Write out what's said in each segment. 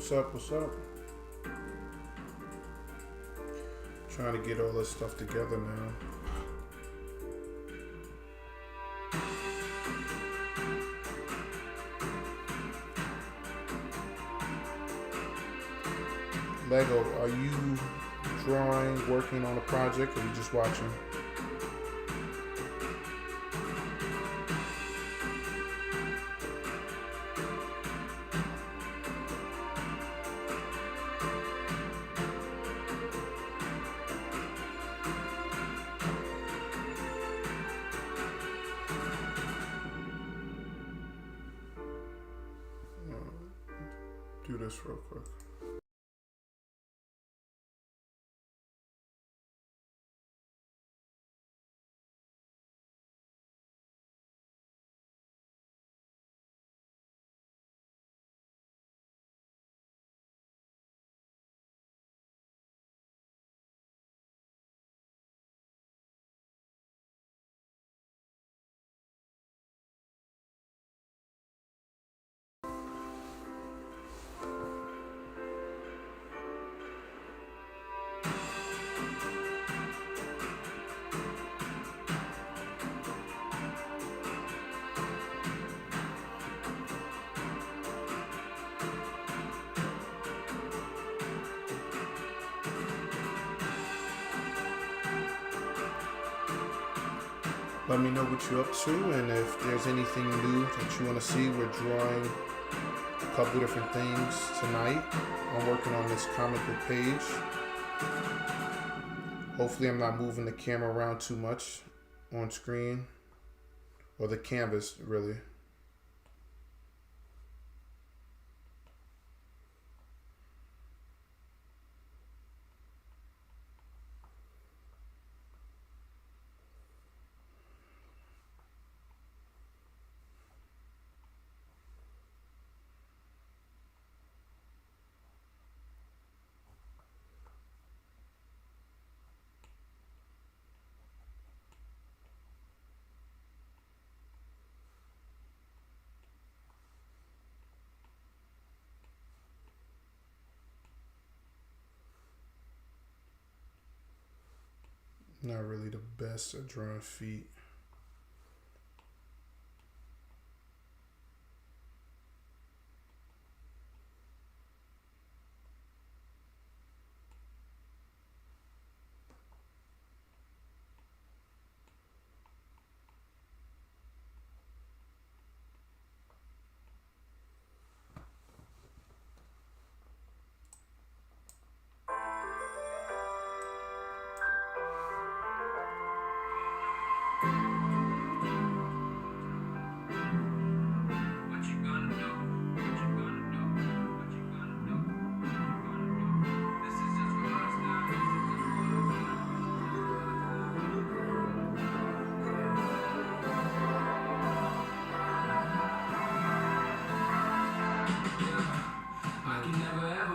What's up? What's up? Trying to get all this stuff together now. Lego, are you drawing, working on a project, or are you just watching? Do this real quick. Let me know what you're up to, and if there's anything new that you want to see. We're drawing a couple different things tonight. I'm working on this comic book page. Hopefully I'm not moving the camera around too much on screen, or the canvas, really. Not really the best at drawing feet.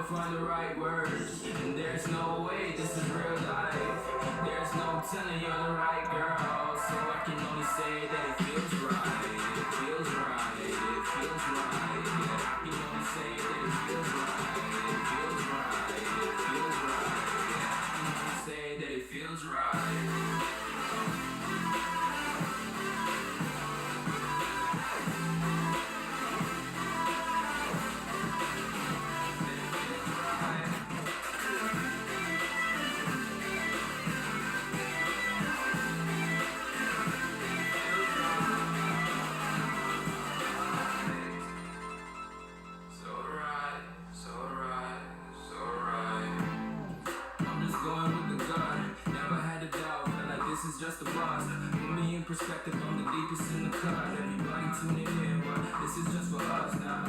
Find the right words, and there's no way this is real life. There's no telling you're the right girl, so I can only say that it feels right. It feels right. It feels right. Yeah, I can only say that it feels right. It feels right. It feels right. Yeah, I can only say that it feels right. This is just a buzz. Put me in perspective, I'm the deepest in the cut. Everybody tuning in, but this is just for us now.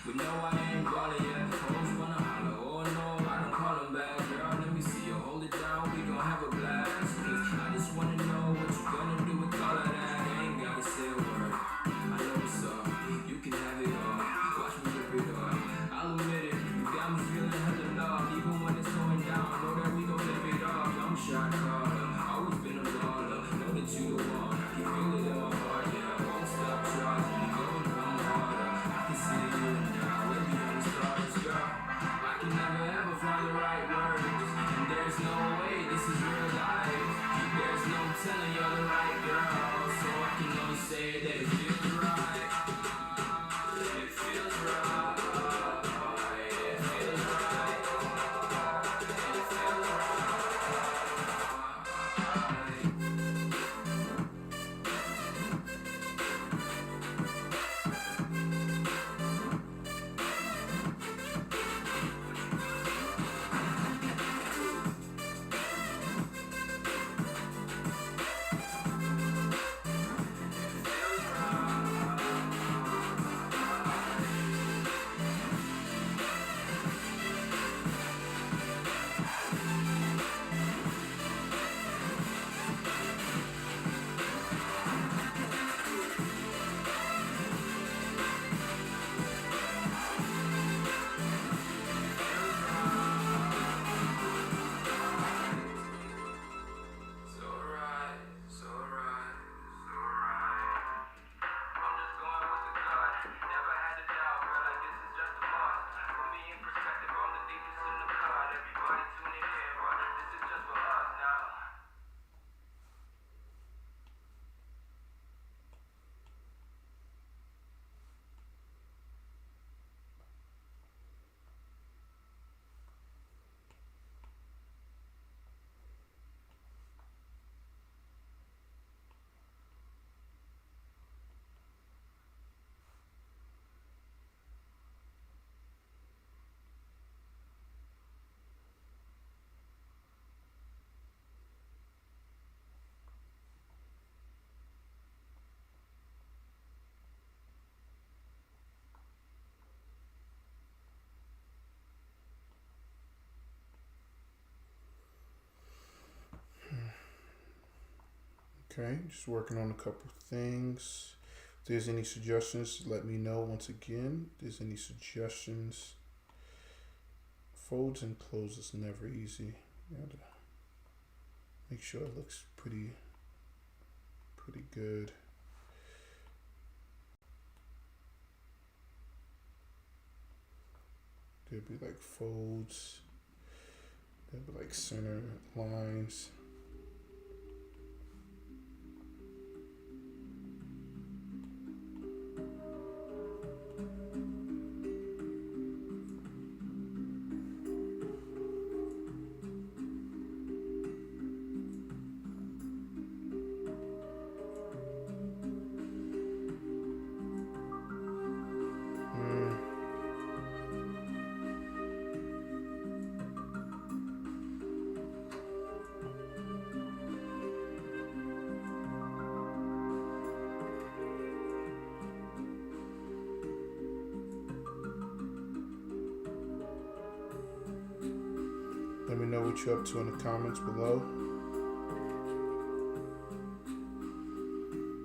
We know I ain't ballin' yet. Hoes wanna holler, oh no, I don't call them back. Girl, let me see you hold it down, we gon' have a blast. Cause I just wanna know what you gonna do with all of that. I ain't gotta say a word, I know what's up. You can have it all, watch me rip it up. I'll admit it, you got me feeling hella love. Even when it's going down, know that we gon' live it up. I'm a shot caller, always been a baller. Know that you the one, I can feel it in my heart. Yeah, I won't stop trying, going harder. I can see you now, we'll be on the stars. Okay, just working on a couple things. If there's any suggestions, let me know once again. If there's any suggestions. Folds and closes never easy. You gotta make sure it looks pretty good. There'd be like folds. There'd be like center lines. Let me know what you're up to in the comments below.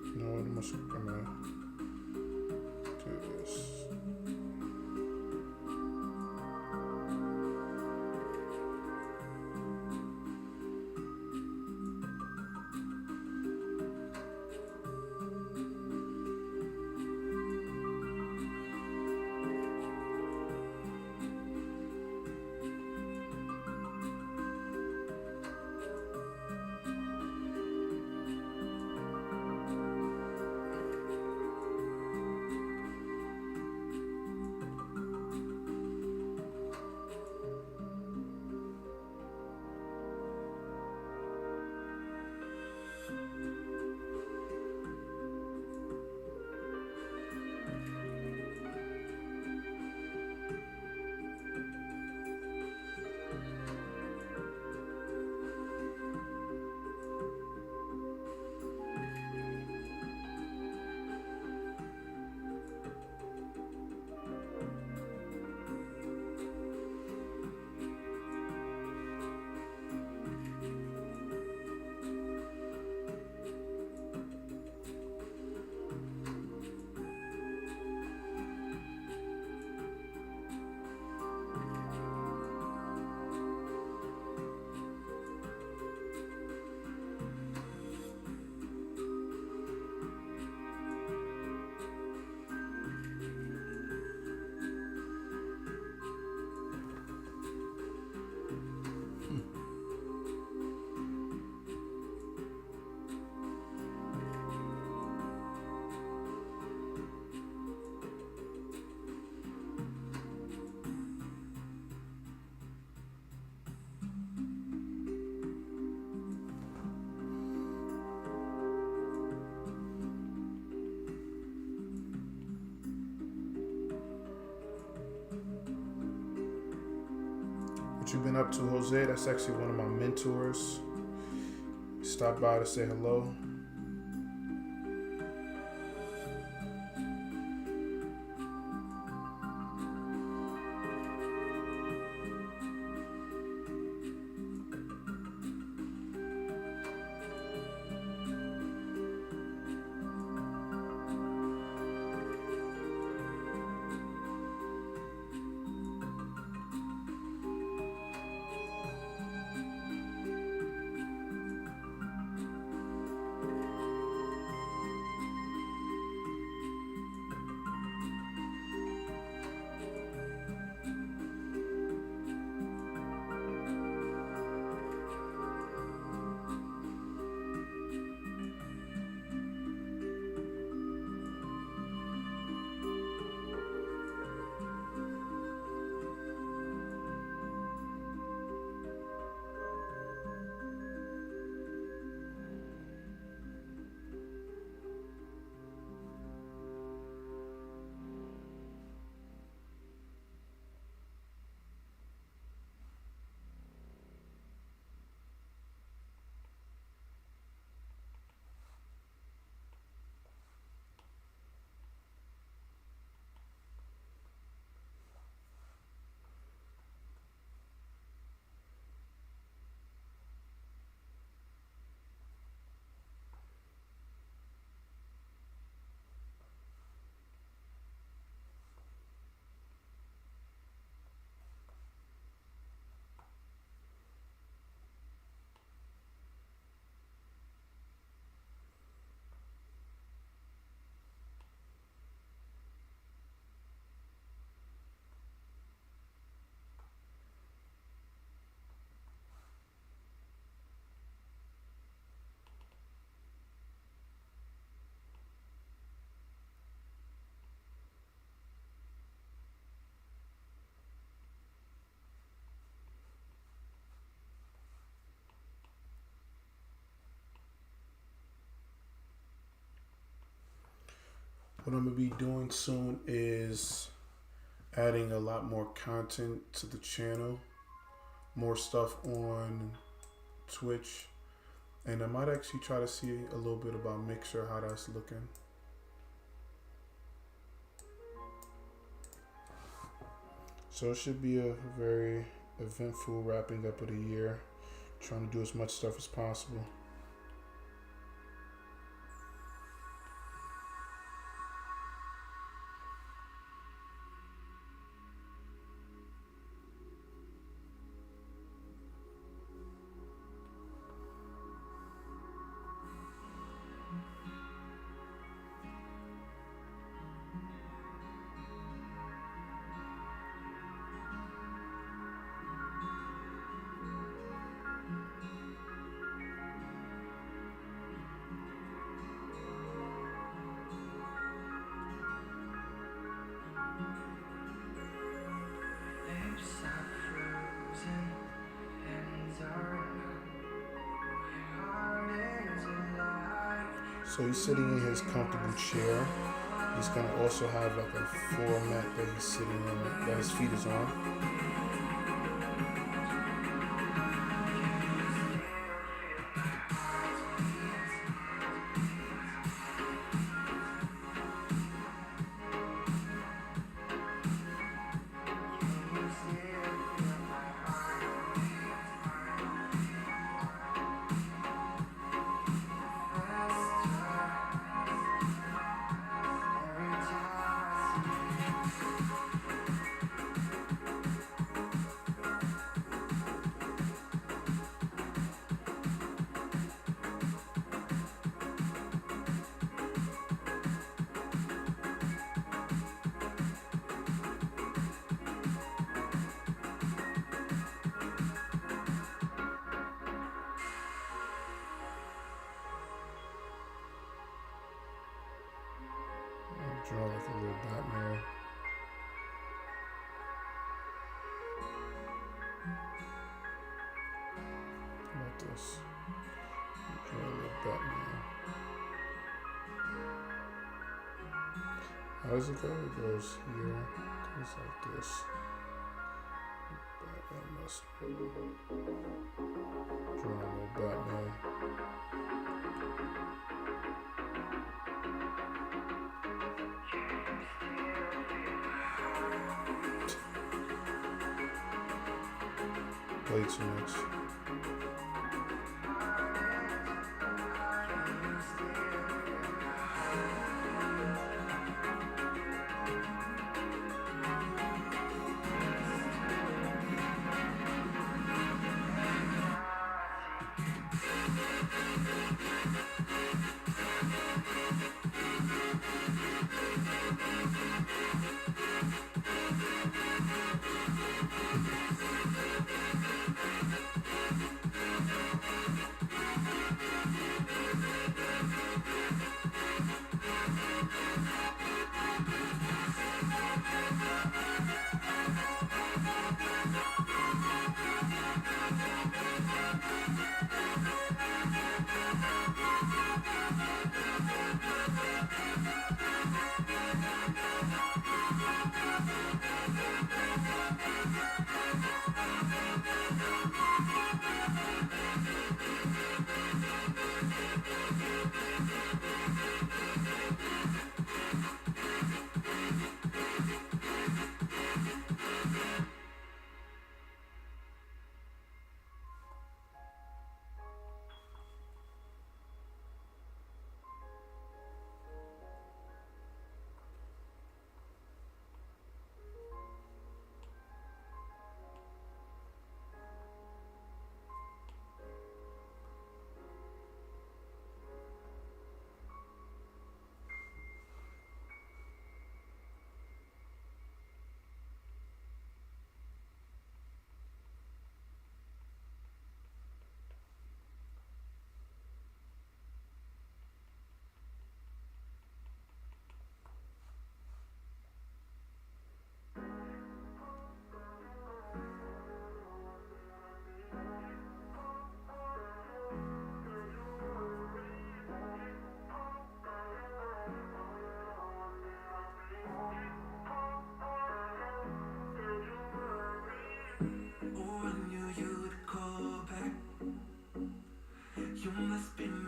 You know what? I'm gonna do this. What you been up to, Jose? That's actually one of my mentors. Stop by to say hello. What I'm gonna be doing soon is adding a lot more content to the channel, more stuff on Twitch, and I might actually try to see a little bit about Mixer, how that's looking. So it should be a very eventful wrapping up of the year, trying to do as much stuff as possible. So he's sitting in his comfortable chair. He's gonna also have like a floor mat that he's sitting in, that his feet is on. Draw like a little Batman. How about this? Draw a little Batman. How does it go? It goes here, goes like this. Batman must draw a little Batman. Way too much.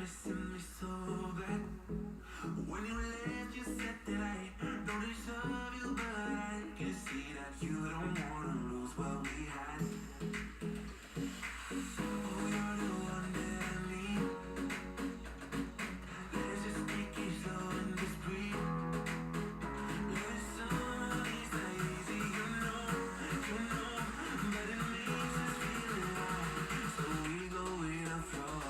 missing me so bad. When you left, you said that I don't deserve you, but I can see that you don't wanna lose what we had. Oh, you're the one that I need. Let's just take it slow and just breathe. Listen, it's not easy, you know, but it makes us feel alive. So we go with the flow.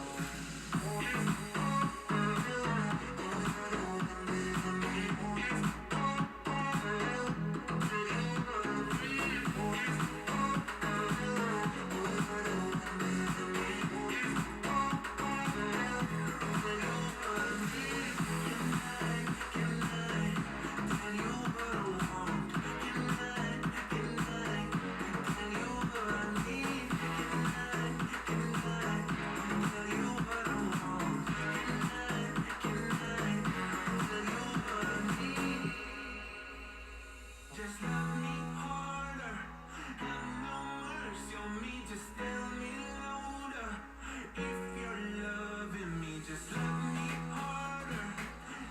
Just love me harder, have no mercy on me, just tell me louder. If you're loving me, just love me harder,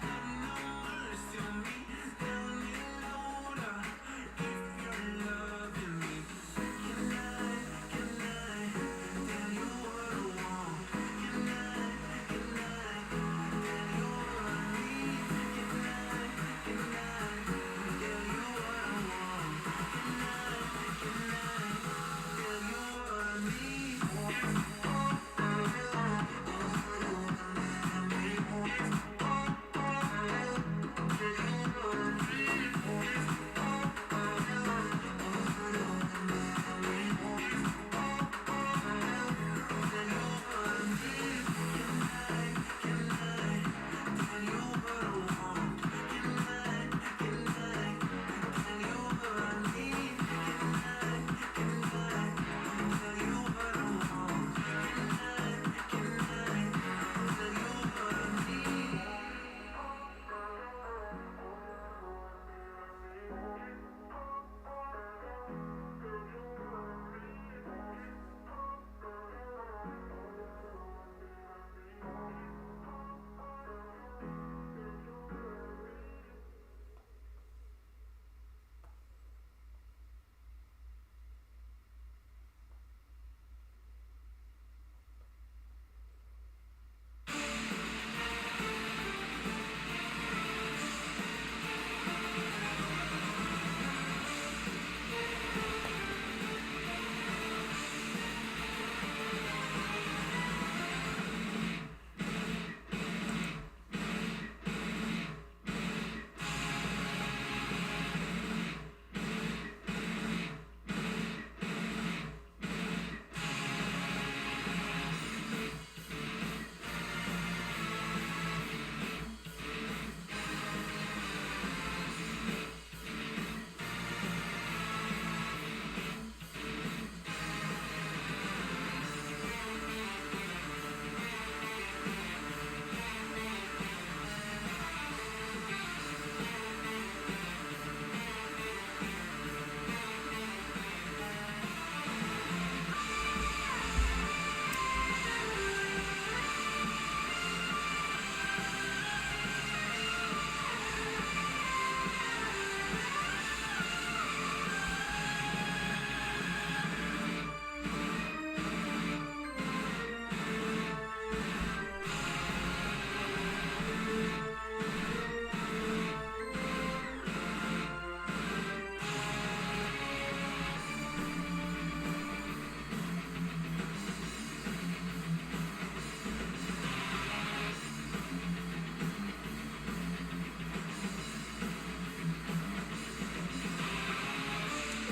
have no mercy on me, tell me louder. If you're loving me, can I tell you what I want? Can I tell you what I need? Can I tell you what I want? Can I tell you what I need?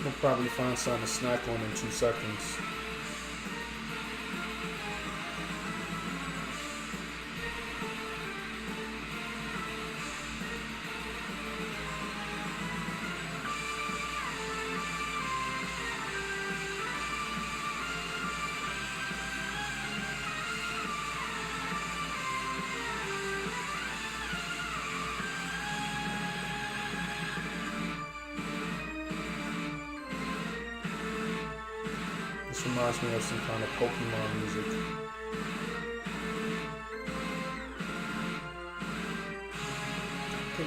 We'll probably find something to snack on in 2 seconds. This reminds me of some kind of Pokemon music.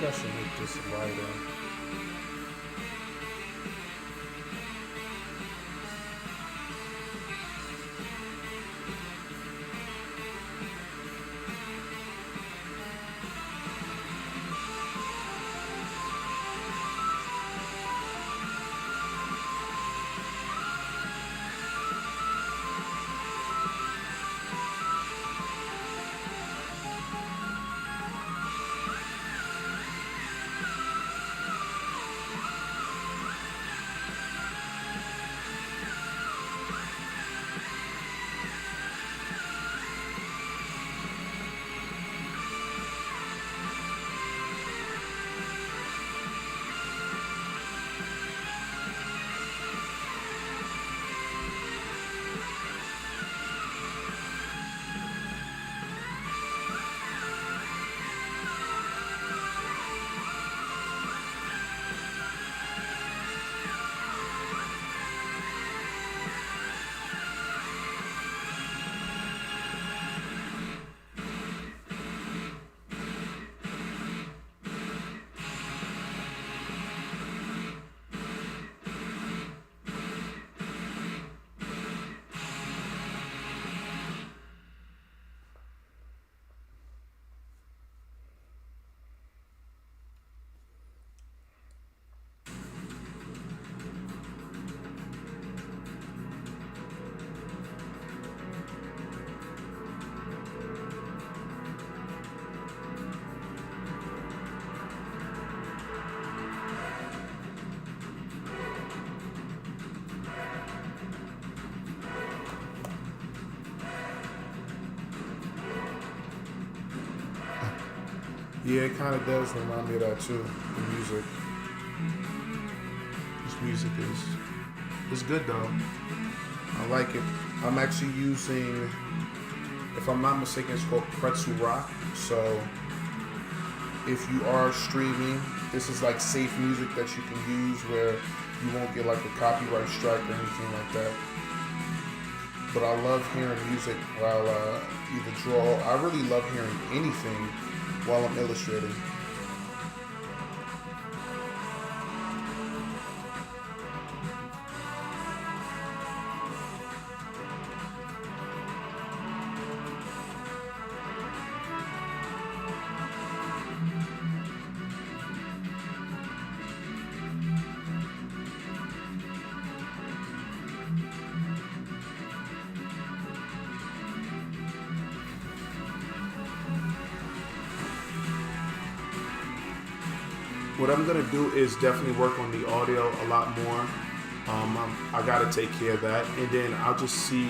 think I should make this lighter. Yeah, it kind of does remind me of that too. The music. This music is good though. I like it. I'm actually using, if I'm not mistaken, it's called Pretzel Rock. So if you are streaming, this is like safe music that you can use where you won't get like a copyright strike or anything like that. But I love hearing music while either draw. I really love hearing anything while I'm illustrating. What I'm gonna do is definitely work on the audio a lot more. I gotta take care of that, and then I'll just see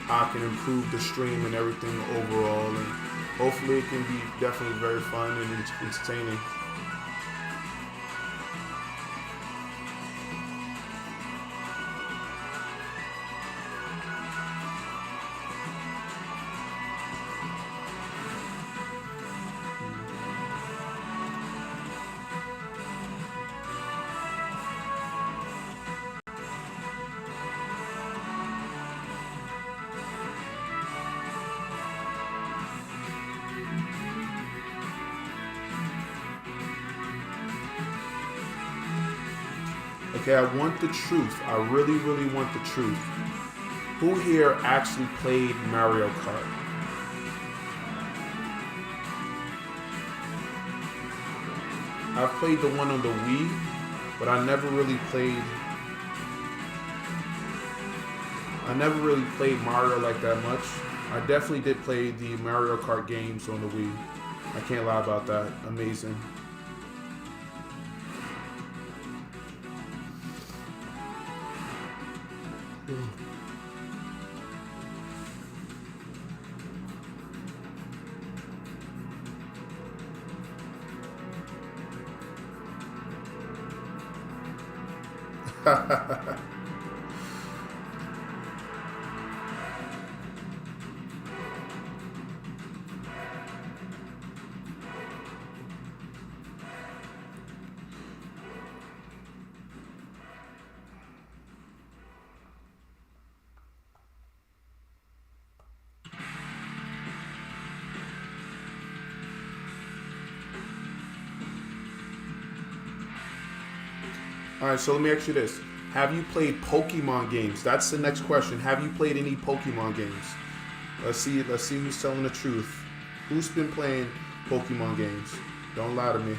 how I can improve the stream and everything overall, and hopefully it can be definitely very fun and entertaining. Okay, I want the truth. I really, really want the truth. Who here actually played Mario Kart? I've played the one on the Wii, but I never really played Mario like that much. I definitely did play the Mario Kart games on the Wii. I can't lie about that. Amazing. All right, so let me ask you this: have you played Pokemon games? That's the next question. Have you played any Pokemon games? Let's see. Let's see who's telling the truth. Who's been playing Pokemon games? Don't lie to me.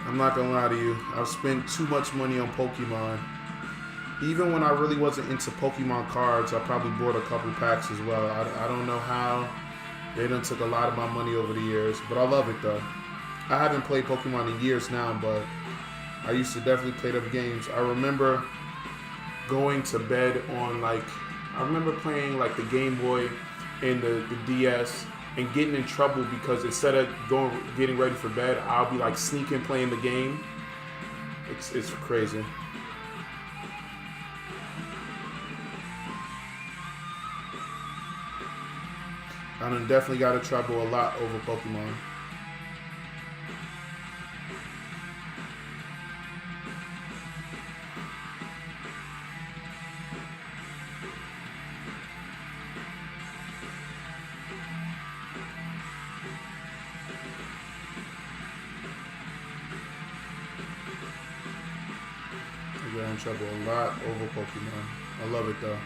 I'm not gonna lie to you. I've spent too much money on Pokemon. Even when I really wasn't into Pokemon cards, I probably bought a couple packs as well. I don't know how. They done took a lot of my money over the years, but I love it though. I haven't played Pokemon in years now, but I used to definitely play them games. I remember going to bed on I remember playing like the Game Boy and the DS and getting in trouble because instead of getting ready for bed, I'll be like sneaking playing the game. It's crazy. I done definitely got in trouble a lot over Pokemon. I got in trouble a lot over Pokemon. I love it though.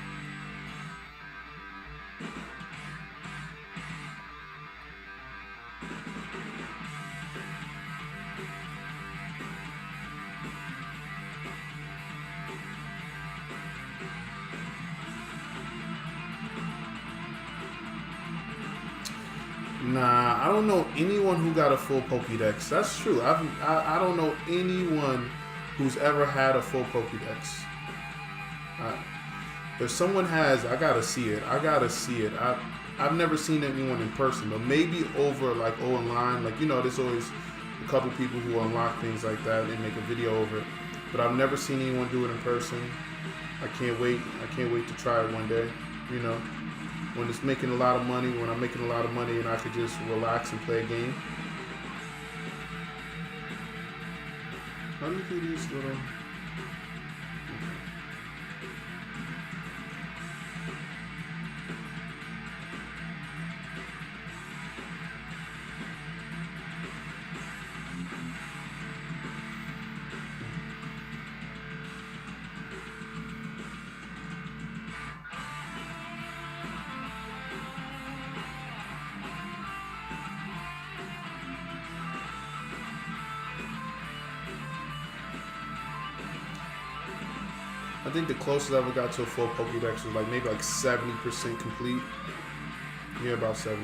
Nah, I don't know anyone who got a full Pokédex. That's true. I don't know anyone who's ever had a full Pokédex. If someone has, I gotta see it. I've never seen anyone in person, but maybe over online. There's always a couple people who unlock things like that and make a video over it. But I've never seen anyone do it in person. I can't wait. I can't wait to try it one day. When it's making a lot of money, when I'm making a lot of money and I could just relax and play a game. How do you do these little... I think the closest I ever got to a full Pokédex was maybe 70% complete. Yeah, about 70%.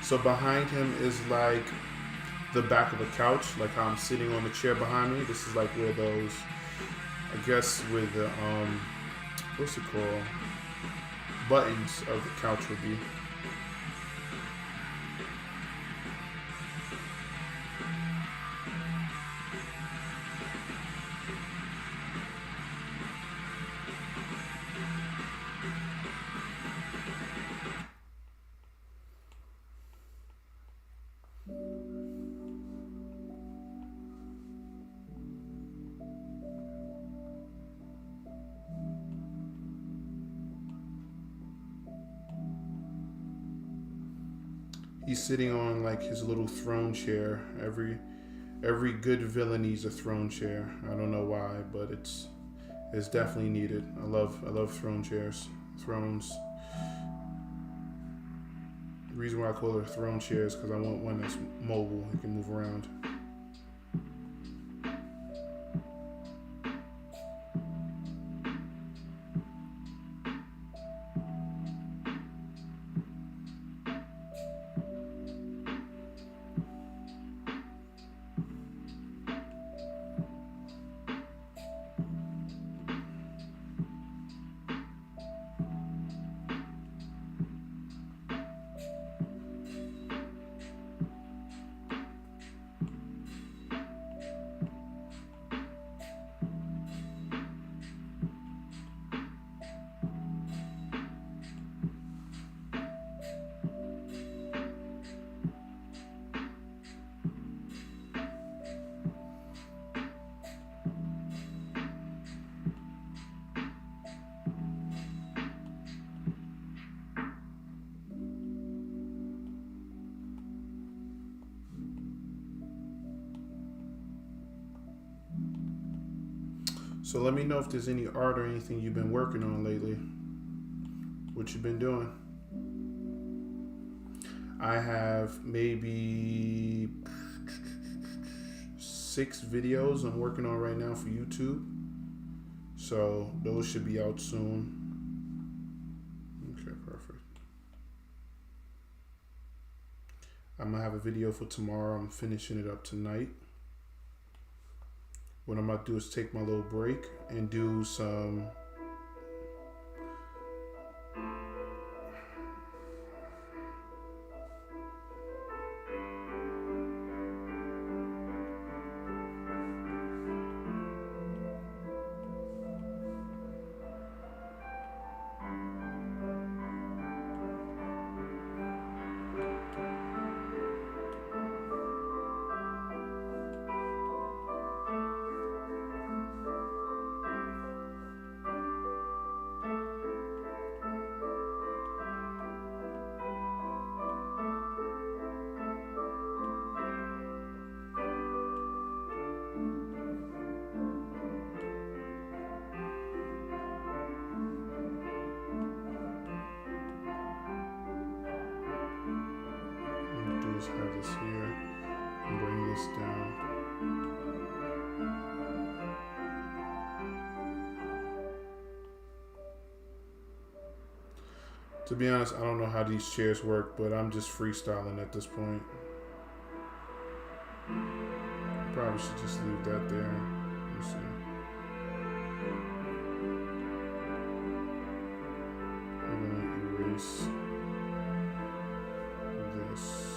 So behind him is the back of a couch, like how I'm sitting on the chair behind me. This is where those, I guess, where the what's it called? Buttons of the couch would be. He's sitting on his little throne chair. Every good villain needs a throne chair. I don't know why, but it's definitely needed. I love throne chairs. Thrones. The reason why I call it a throne chair is because I want one that's mobile and can move around. So let me know if there's any art or anything you've been working on lately. What you've been doing. I have maybe 6 videos I'm working on right now for YouTube. So those should be out soon. Okay, perfect. I'm gonna have a video for tomorrow. I'm finishing it up tonight. What I'm about to do is take my little break and do some have this here and bring this down. To be honest, I don't know how these chairs work, but I'm just freestyling at this point. Probably should just leave that there. Let's see. I'm gonna erase this.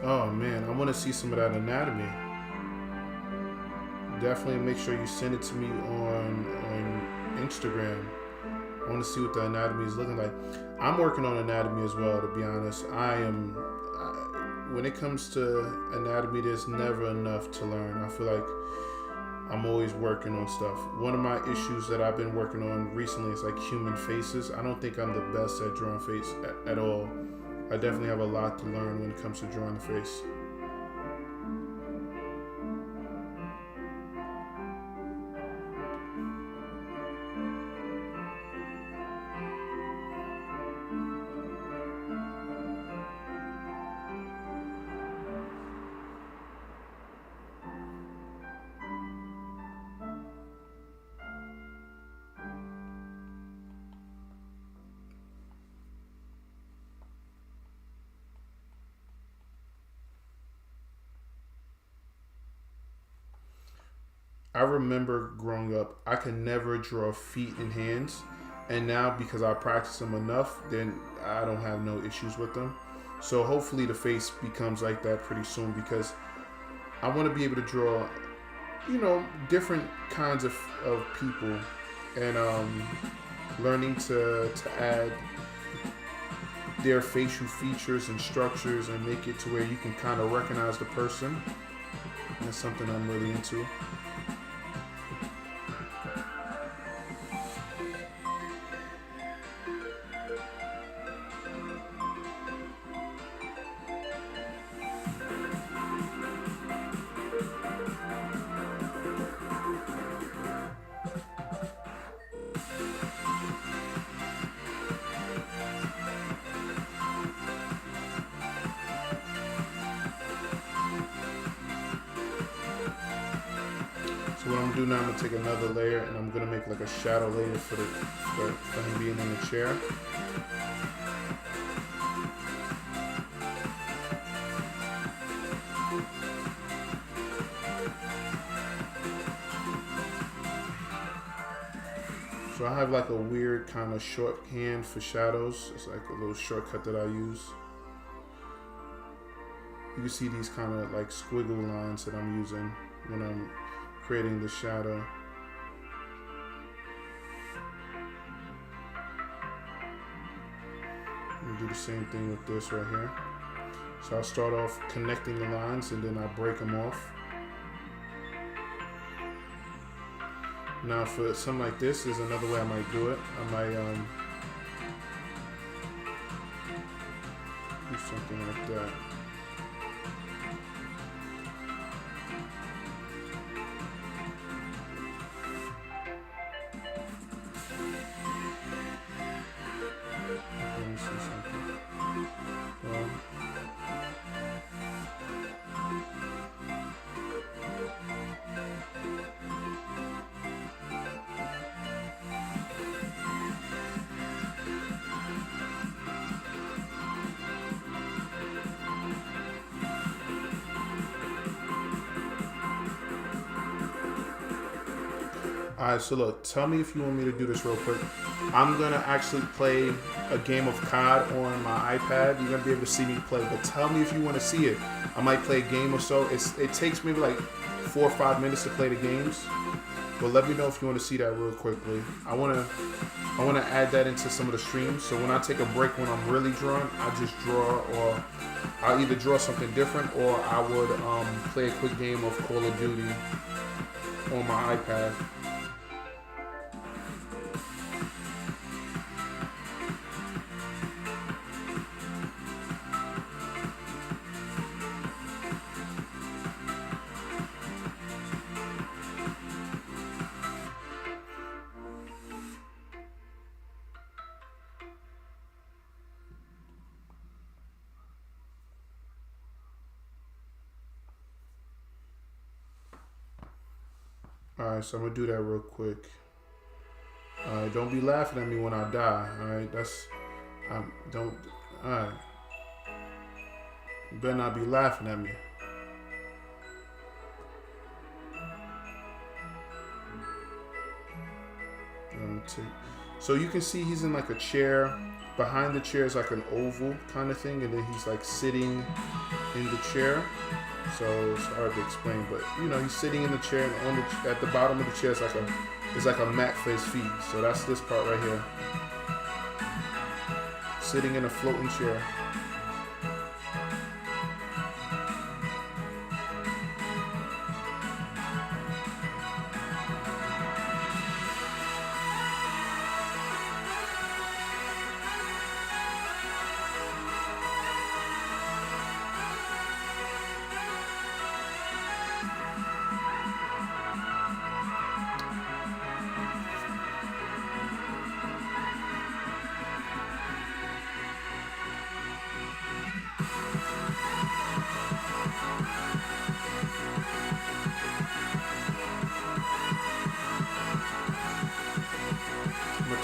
Oh man, I want to see some of that anatomy. Definitely make sure you send it to me on Instagram. I want to see what the anatomy is looking like. I'm working on anatomy as well, to be honest. When it comes to anatomy, there's never enough to learn. I feel like I'm always working on stuff. One of my issues that I've been working on recently is like human faces. I don't think I'm the best at drawing face at all. I definitely have a lot to learn when it comes to drawing the face. I remember growing up, I could never draw feet and hands. And now because I practice them enough, then I don't have no issues with them. So hopefully the face becomes like that pretty soon, because I want to be able to draw, different kinds of people, and learning to add their facial features and structures and make it to where you can kind of recognize the person. That's something I'm really into. So what I'm gonna do now, I'm gonna take another layer and I'm gonna make like a shadow layer for him being in the chair. So I have like a weird kind of shorthand for shadows. It's like a little shortcut that I use. You can see these kind of like squiggle lines that I'm using when I'm creating the shadow. And do the same thing with this right here. So I'll start off connecting the lines and then I'll break them off. Now for something like this, is another way I might do it. I might do something like that. Let me see something. Well, alright, so look, tell me if you want me to do this real quick. I'm gonna actually play a game of COD on my iPad. You're gonna be able to see me play, but tell me if you want to see it. I might play a game or so. It takes maybe like 4 or 5 minutes to play the games, but let me know if you want to see that real quickly. I wanna add that into some of the streams. So when I take a break when I'm really drawing, I just draw, or I'll either draw something different, or I would play a quick game of Call of Duty on my iPad. Alright, so I'm gonna do that real quick. Alright, don't be laughing at me when I die. Alright, alright. You better not be laughing at me. So you can see he's in like a chair. Behind the chair is like an oval kind of thing, and then he's like sitting in the chair. So it's hard to explain, but you know, he's sitting in the chair, and at the bottom of the chair is like a mat for his feet. So that's this part right here. Sitting in a floating chair.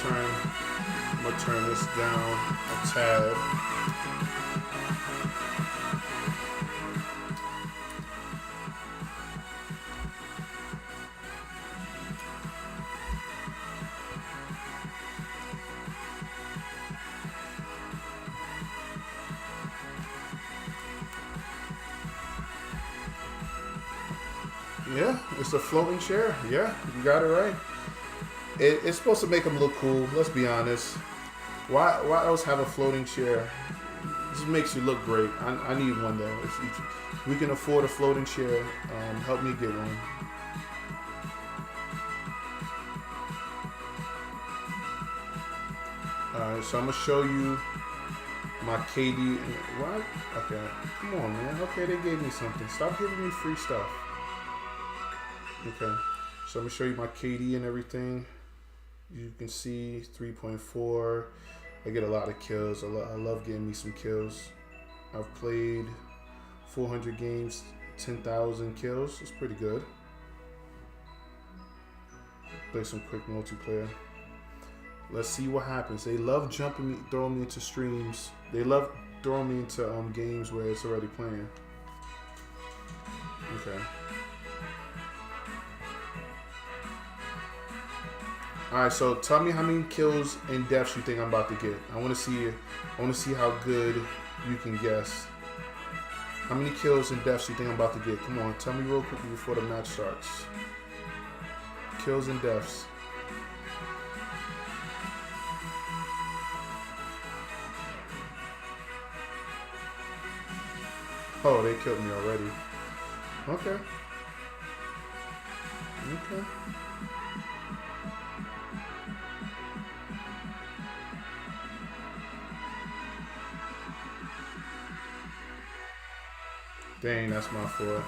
I'm gonna turn this down a tad. Yeah, it's a floating chair. Yeah, you got it right. It's supposed to make him look cool. Let's be honest. Why else have a floating chair? It just makes you look great. I need one though. If we can afford a floating chair, help me get one. Alright, so I'm gonna show you my KD. What? Okay, come on, man. Okay, they gave me something. Stop giving me free stuff. Okay, so I'm gonna show you my KD and everything. You can see 3.4. I get a lot of kills. I love getting me some kills. I've played 400 games, 10,000 kills. It's pretty good. Play some quick multiplayer. Let's see what happens. They love jumping me, throwing me into streams. They love throwing me into games where it's already playing. Okay. Alright, so tell me how many kills and deaths you think I'm about to get. I want to see how good you can guess. How many kills and deaths you think I'm about to get? Come on, tell me real quickly before the match starts. Kills and deaths. Oh, they killed me already. Okay. Okay. Dang, that's my fault.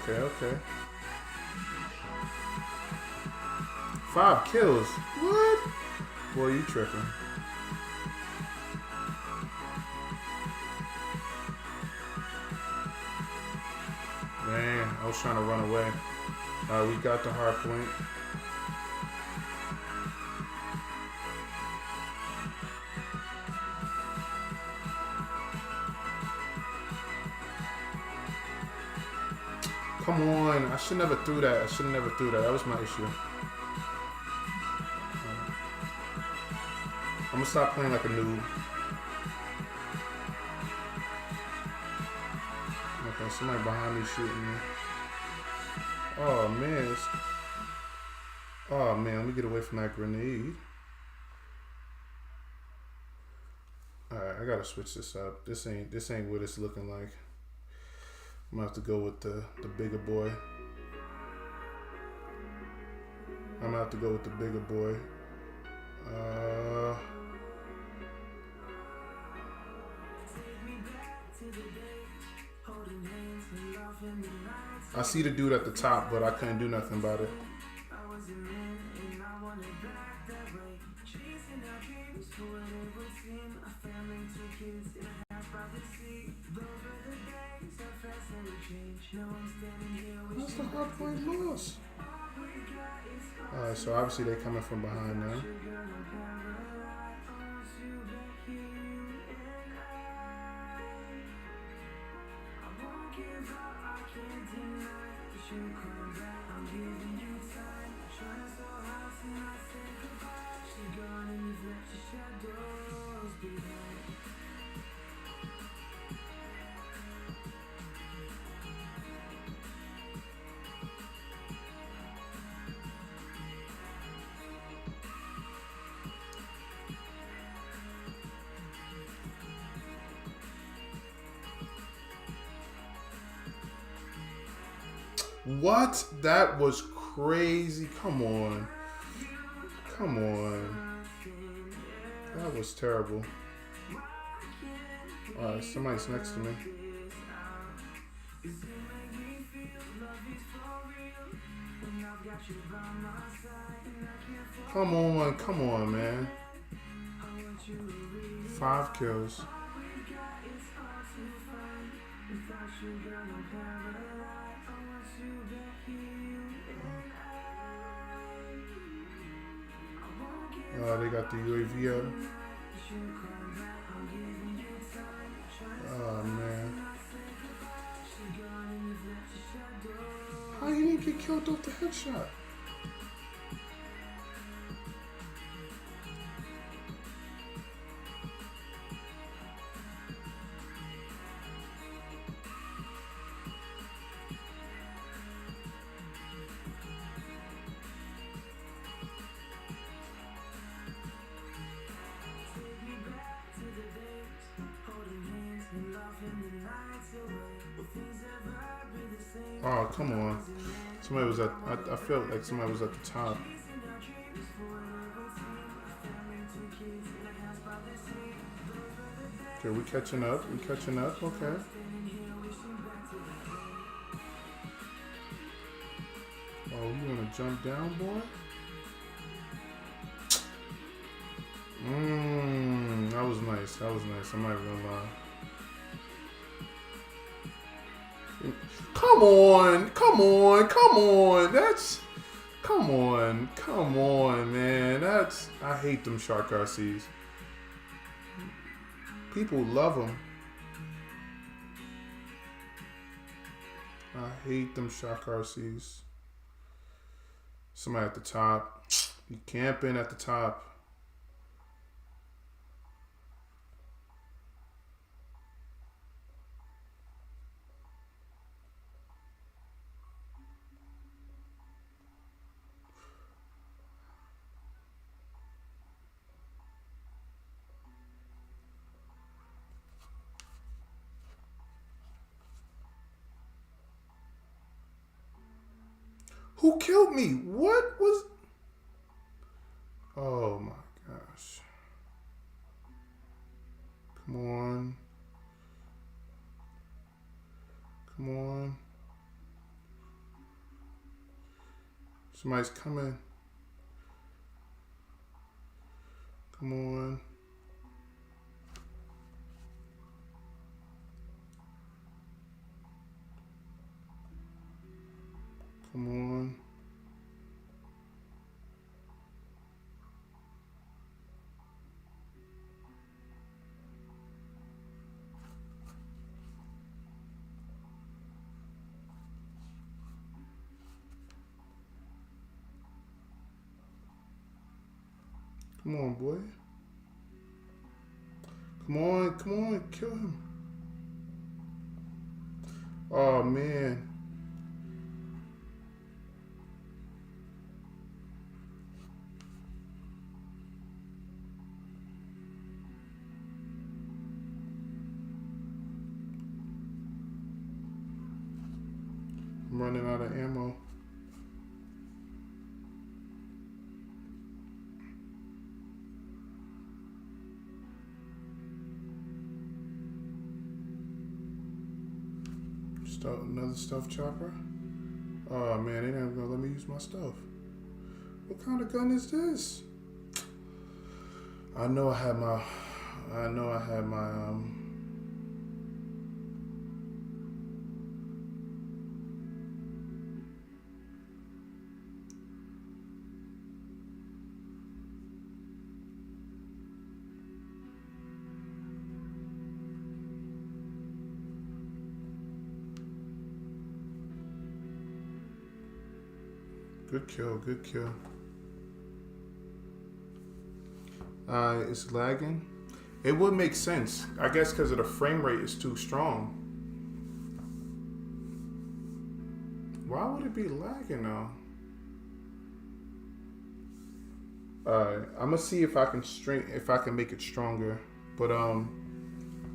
Okay. 5 kills. What? Boy, you tripping. Man, I was trying to run away. We got the hard point. Come on. I should never threw that. That was my issue. I'm gonna stop playing like a noob. Okay, somebody behind me shooting me. Oh man. Oh man, let me get away from that grenade. Alright, I gotta switch this up. This ain't what it's looking like. I'm gonna have to go with the bigger boy. I see the dude at the top, but I couldn't do nothing about it. That's the hard point loss. Alright, so obviously they're coming from behind now. What? That was crazy. Come on. That was terrible. Alright, somebody's next to me. Come on, man. 5 kills. They got the UAV out. Oh man. How you didn't get killed off the headshot? Oh, come on. Somebody was I felt like somebody was at the top. Okay, we catching up. Okay. Oh, you gonna jump down, boy? That was nice. I'm not even gonna lie. Come on. Come on, man. I hate them shark RCs. People love them. I hate them shark RCs. Somebody at the top. You camping at the top. Who killed me? What was... Oh my gosh. Come on. Come on. Somebody's coming. Come on. Come on. Come on, boy. Come on, come on, kill him. Oh man. I'm running out of ammo. Another stuff chopper. Oh man, they never gonna let me use my stuff. What kind of gun is this? I know I had my good kill, good kill. It's lagging. It would make sense, I guess, because of the frame rate is too strong. Why would it be lagging now? I'm gonna see if I can make it stronger. But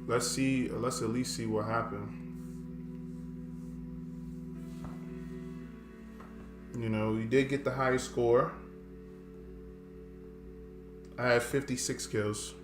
let's see. Let's at least see what happened. You know, you did get the highest score. I had 56 kills.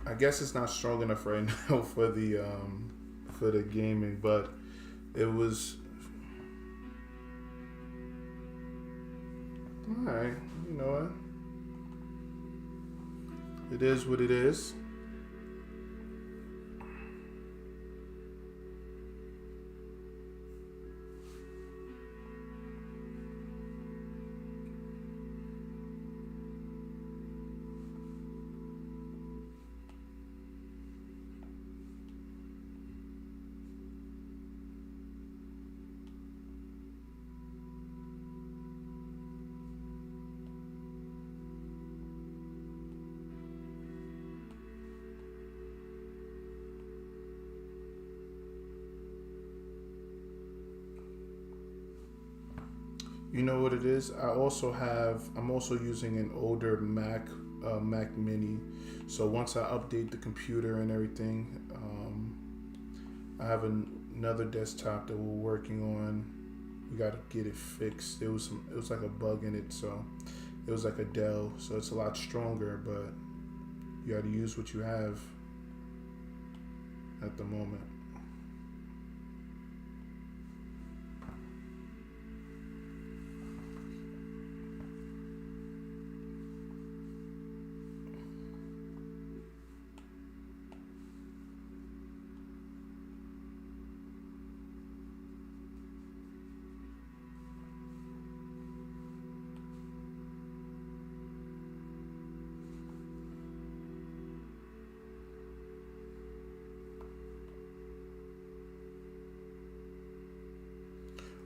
I guess it's not strong enough right now for the gaming, but it was all right. You know what? It is what it is. You know what it is? I'm also using an older Mac Mini. So once I update the computer and everything, I have another desktop that we're working on. We got to get it fixed. It was like a bug in it, so it was like a Dell. So it's a lot stronger, but you got to use what you have at the moment.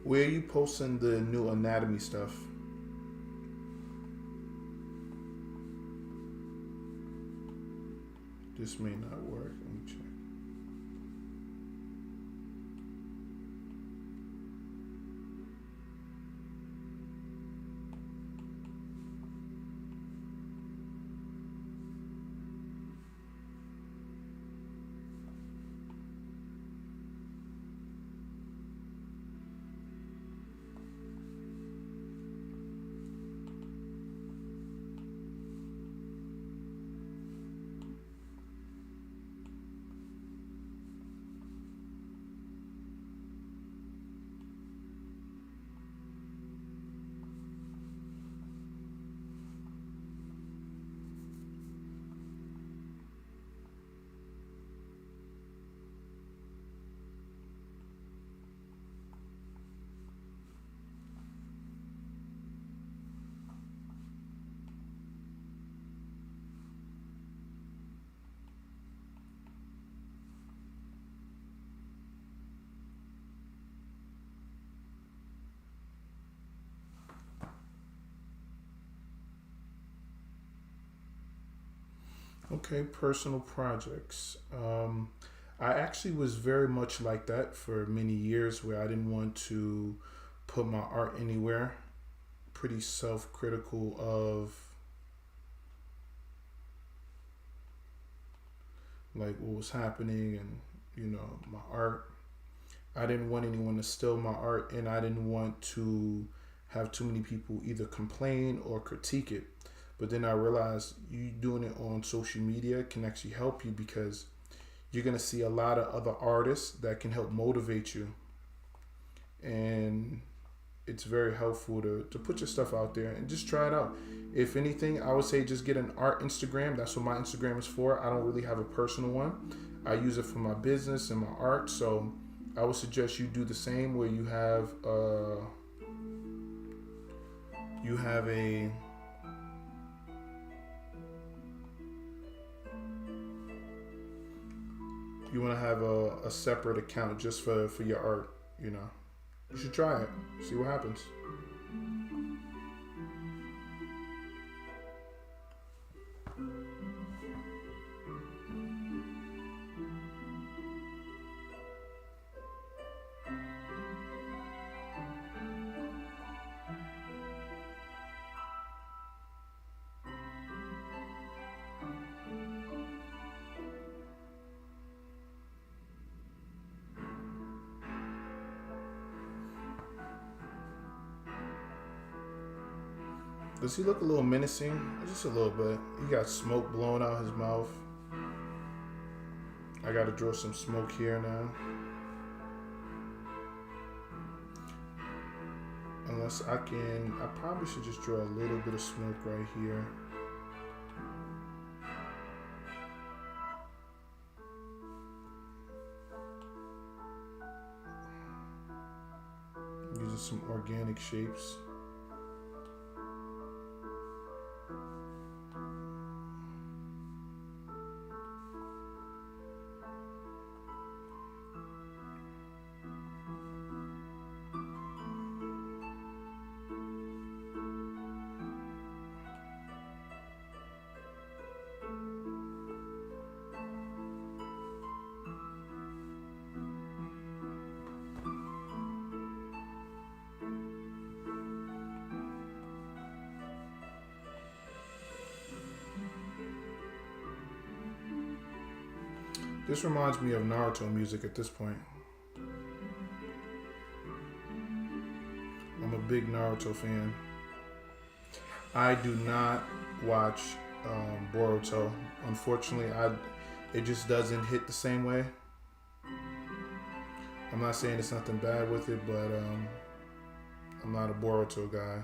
Where are you posting the new anatomy stuff? This may not work. Let me check. Okay, personal projects. I actually was very much like that for many years where I didn't want to put my art anywhere. Pretty self critical of like what was happening and, my art. I didn't want anyone to steal my art and I didn't want to have too many people either complain or critique it. But then I realized you doing it on social media can actually help you because you're going to see a lot of other artists that can help motivate you. And it's very helpful to put your stuff out there and just try it out. If anything, I would say just get an art Instagram. That's what my Instagram is for. I don't really have a personal one. I use it for my business and my art. So I would suggest you do the same where you have a you want to have a separate account just for your art, You should try it. See what happens. Does he look a little menacing? Just a little bit. He got smoke blowing out his mouth. I gotta draw some smoke here now. Unless I probably should just draw a little bit of smoke right here. Using some organic shapes. This reminds me of Naruto music at this point. I'm a big Naruto fan. I do not watch Boruto. Unfortunately, it just doesn't hit the same way. I'm not saying there's nothing bad with it, but I'm not a Boruto guy.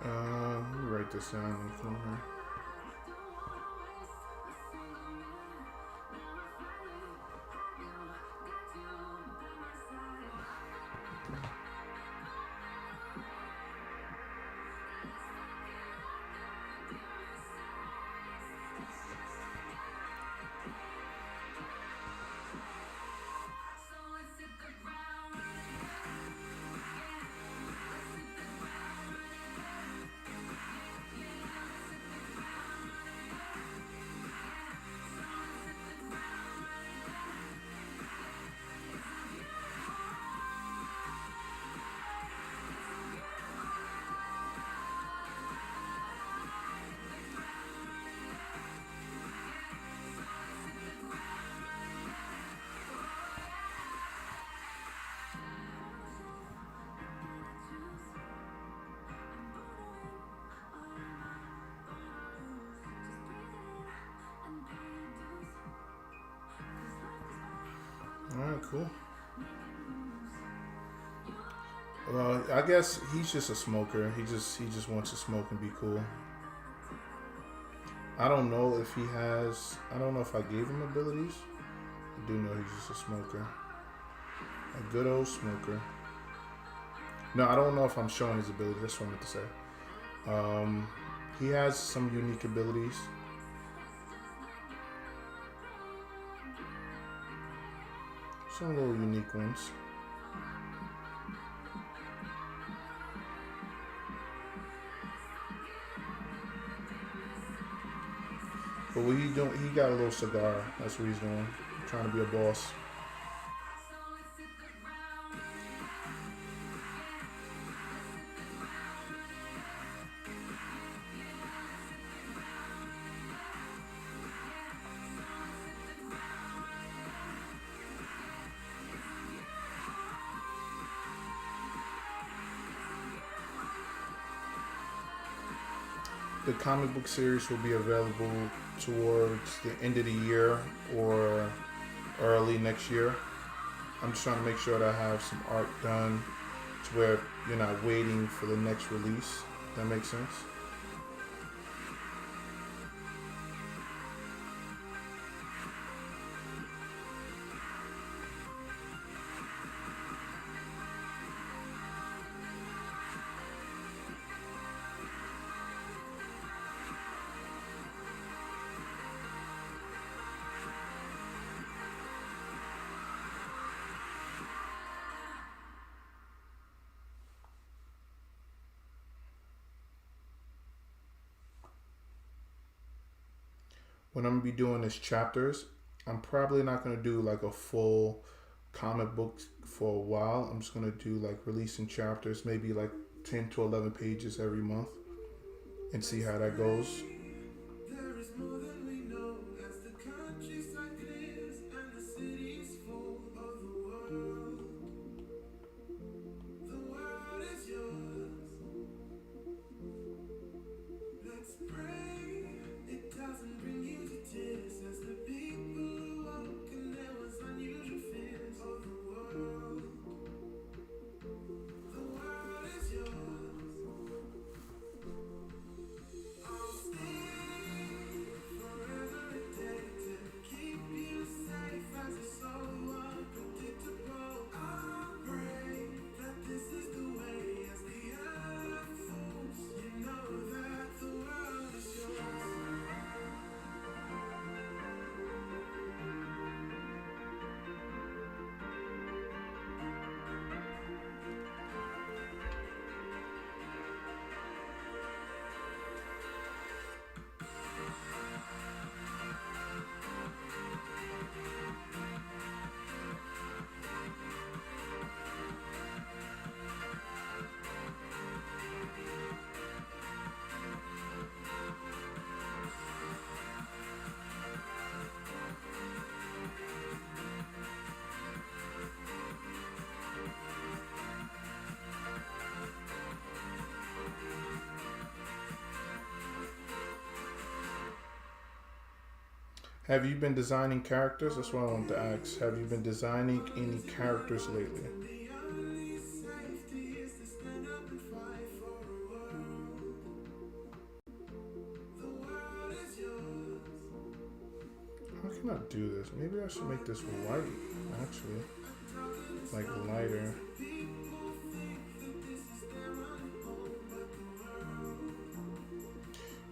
Let me write this down in the corner. Alright, cool. Well, I guess he's just a smoker. He just wants to smoke and be cool. I don't know if he has. I don't know if I gave him abilities. I do know he's just a smoker. A good old smoker. No, I don't know if I'm showing his abilities. That's what I meant to say. He has some unique abilities. Some little unique ones. But what he doing? He got a little cigar. That's what he's doing. Trying to be a boss. The comic book series will be available towards the end of the year or early next year. I'm just trying to make sure that I have some art done to where you're not waiting for the next release. That makes sense. What I'm gonna be doing is chapters. I'm probably not gonna do like a full comic book for a while. I'm just gonna do like releasing chapters, maybe like 10 to 11 pages every month, and see how that goes. There is more than we know as the countryside clears and the city's full of the world. The world is yours. Let's pray it doesn't bring you to tears as the people awoke and there was unusual fears of the world. The world is yours. I'll stay forever a day to keep you safe as you're so unpredictable. I pray that this is the way as the earth falls. You know that the world is yours. Have you been designing characters? That's what I wanted to ask. Have you been designing any characters lately? The only safety is to stand up and fight for a world. not do this? Maybe I should make this white, actually. Like lighter.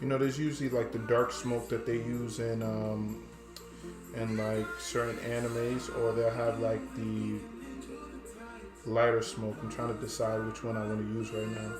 You know, there's usually like the dark smoke that they use in like certain animes, or they'll have like the lighter smoke. I'm trying to decide which one I want to use right now.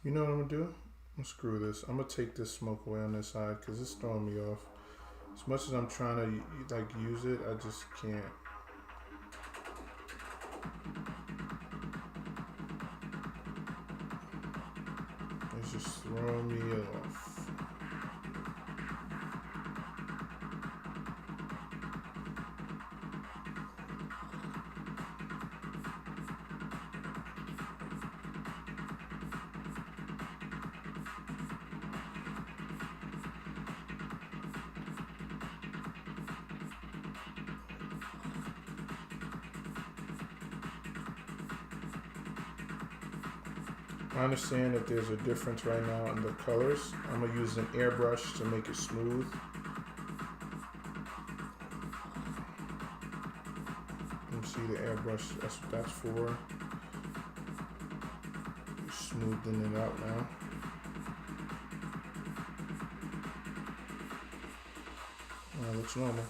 You know what I'm gonna do? I'm gonna screw this. I'm gonna take this smoke away on this side because it's throwing me off. As much as I'm trying to like use it, I just can't. It's just throwing me off. I understand that there's a difference right now in the colors. I'm gonna use an airbrush to make it smooth. You can see the airbrush, that's what that's for. Smoothing it out now. It looks normal.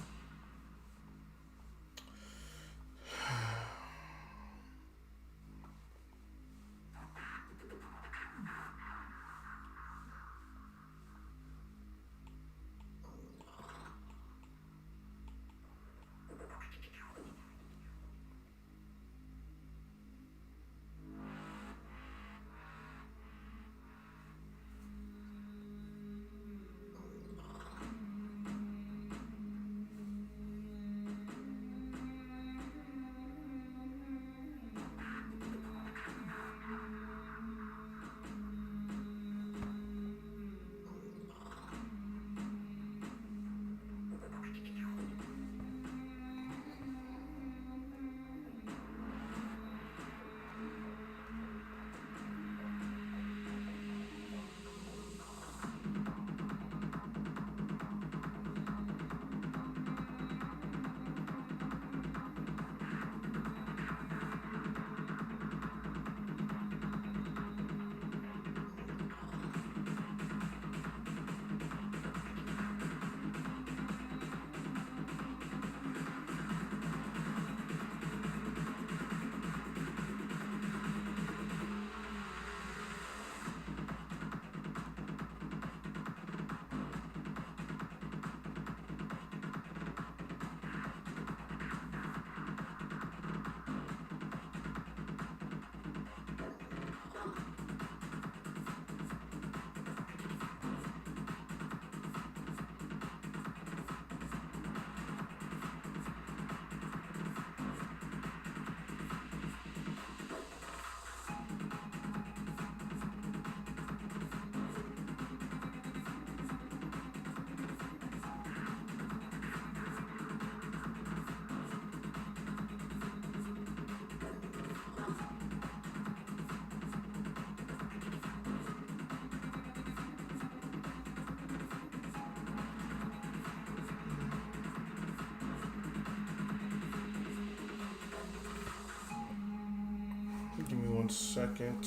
Give me 1 second.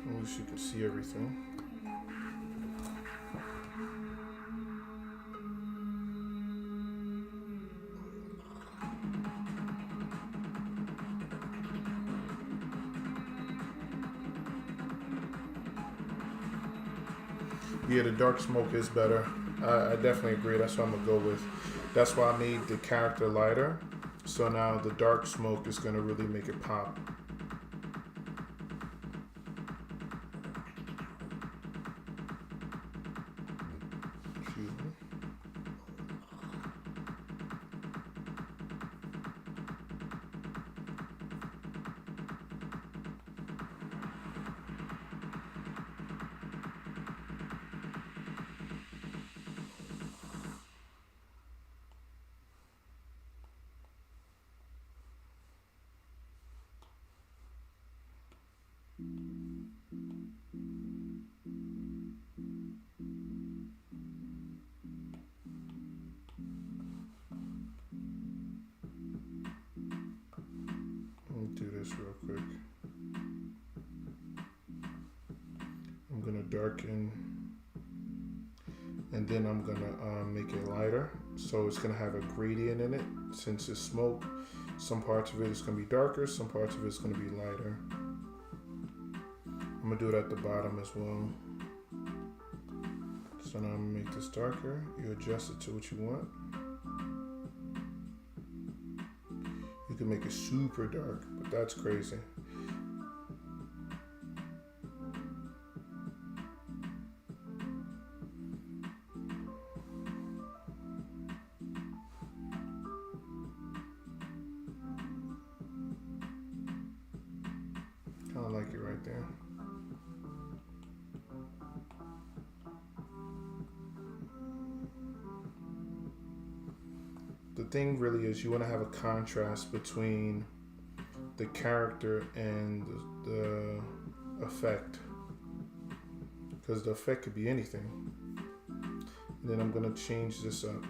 At least you can see everything. Yeah, the dark smoke is better. I definitely agree. That's what I'm gonna go with. That's why I made the character lighter. So now the dark smoke is gonna really make it pop. Excuse me. Let me do this real quick. I'm gonna darken, and then I'm gonna make it lighter. So it's gonna have a gradient in it. Since it's smoke, some parts of it is gonna be darker, some parts of it is gonna be lighter. I'm gonna do it at the bottom as well. So now I'm gonna make this darker. You adjust it to what you want. You can make it super dark, but that's crazy. Kind of like it right there. The thing really is you want to have a contrast between the character and the effect, because the effect could be anything. And then I'm going to change this up.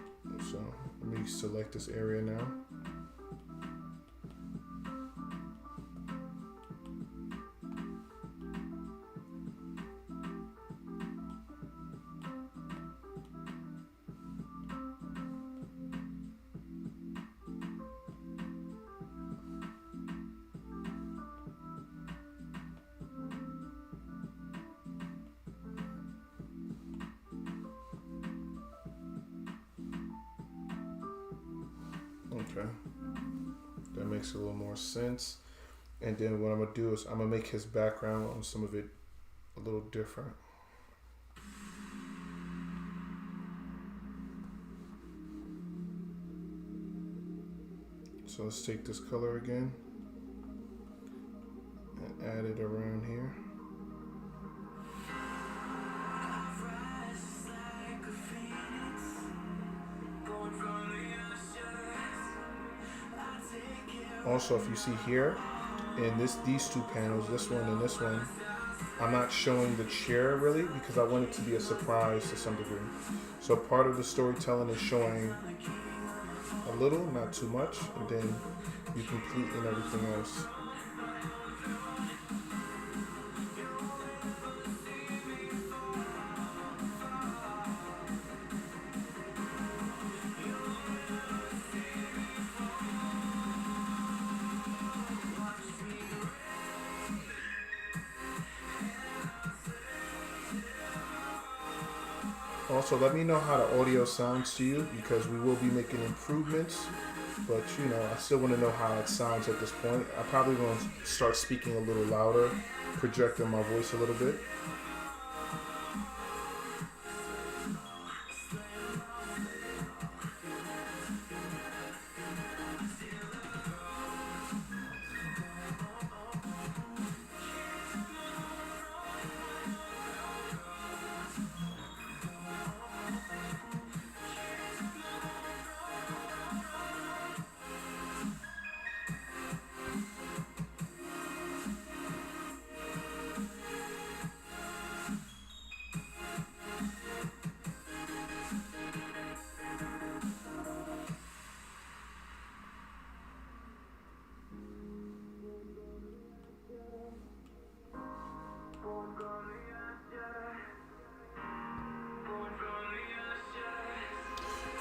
So let me select this area now. Okay, that makes a little more sense. And then what I'm gonna do is I'm gonna make his background on some of it a little different. So let's take this color again and add it around here. Also, if you see here, in these two panels, this one and this one, I'm not showing the chair really because I want it to be a surprise to some degree. So part of the storytelling is showing a little, not too much, and then you complete in everything else. Also, let me know how the audio sounds to you because we will be making improvements. But you know, I still want to know how it sounds at this point. I probably want to start speaking a little louder, projecting my voice a little bit.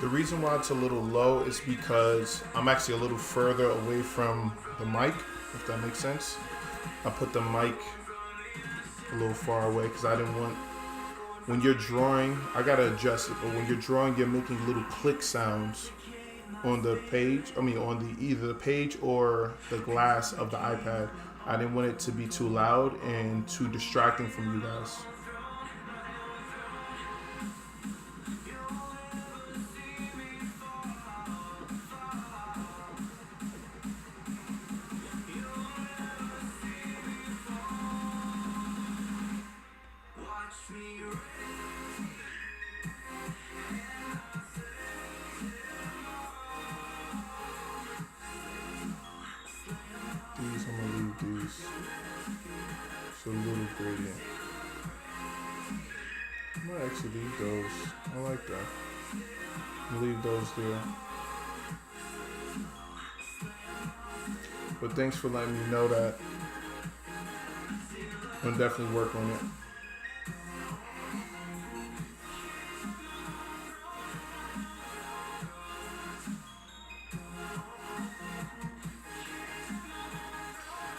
The reason why it's a little low is because I'm actually a little further away from the mic, if that makes sense. I put the mic a little far away because I didn't want when you're drawing, I gotta adjust it, but when you're drawing, you're making little click sounds on the page. I mean, on the either the page or the glass of the iPad. I didn't want it to be too loud and too distracting from you guys. These, I'm gonna leave these. It's a little gradient. I might actually leave those. I like that. I'll leave those there. But thanks for letting me know that. I'll definitely work on it.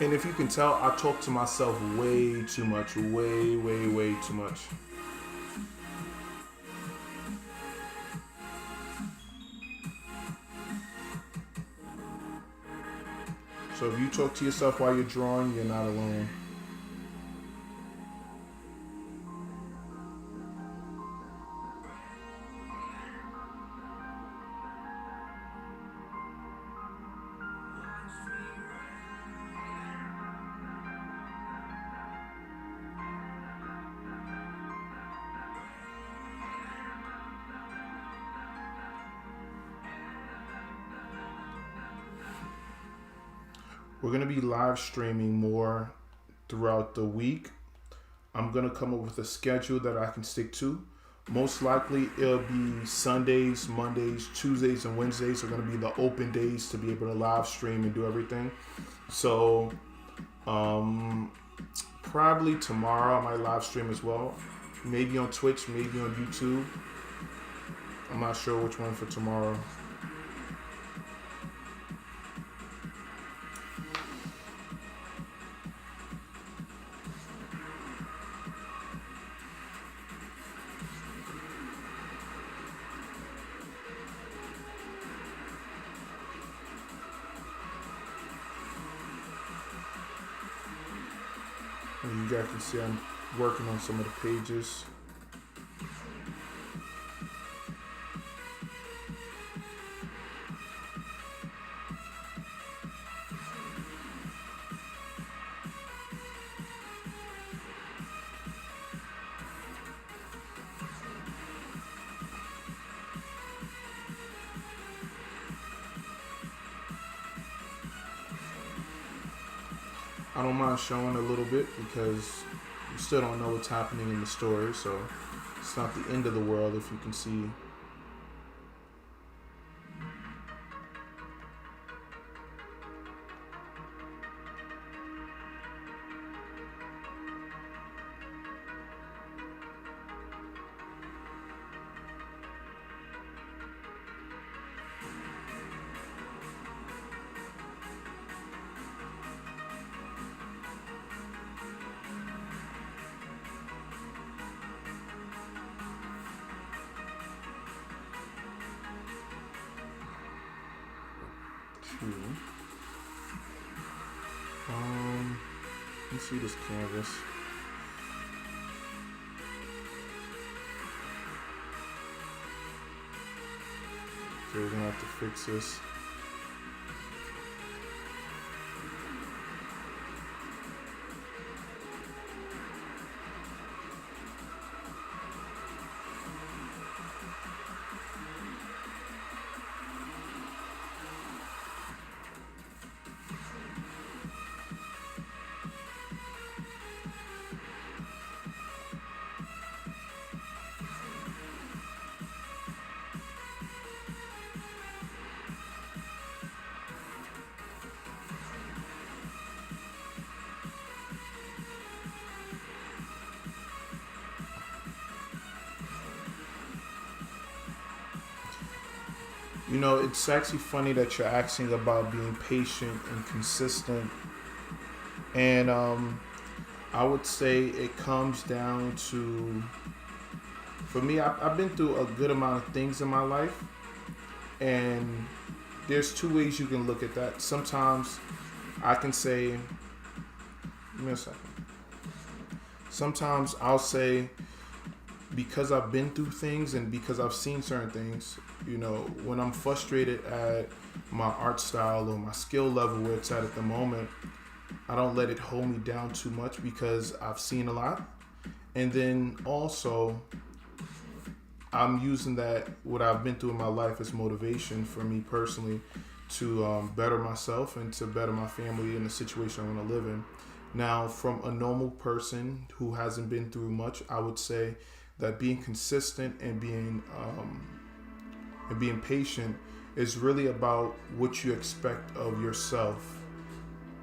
And if you can tell, I talk to myself way too much. Way, way, way too much. So if you talk to yourself while you're drawing, you're not alone. We're going to be live streaming more throughout the week. I'm going to come up with a schedule that I can stick to. Most likely it'll be Sundays, Mondays, Tuesdays, and Wednesdays are going to be the open days to be able to live stream and do everything. So probably tomorrow I might live stream as well. Maybe on Twitch, maybe on YouTube. I'm not sure which one for tomorrow. And you guys can see I'm working on some of the pages. I don't mind showing a little bit because you still don't know what's happening in the story, so it's not the end of the world if you can see. Let's see this canvas. So we're gonna have to fix this. You know, it's actually funny that you're asking about being patient and consistent. And I would say it comes down to for me, I've been through a good amount of things in my life, and there's two ways you can look at that. Sometimes I can say, give me a second. Sometimes I'll say, because I've been through things and because I've seen certain things, when I'm frustrated at my art style or my skill level where it's at the moment, I don't let it hold me down too much because I've seen a lot. And then also, I'm using that, what I've been through in my life, as motivation for me personally to better myself and to better my family in the situation I want to live in. Now, from a normal person who hasn't been through much, I would say that being consistent and being patient is really about what you expect of yourself.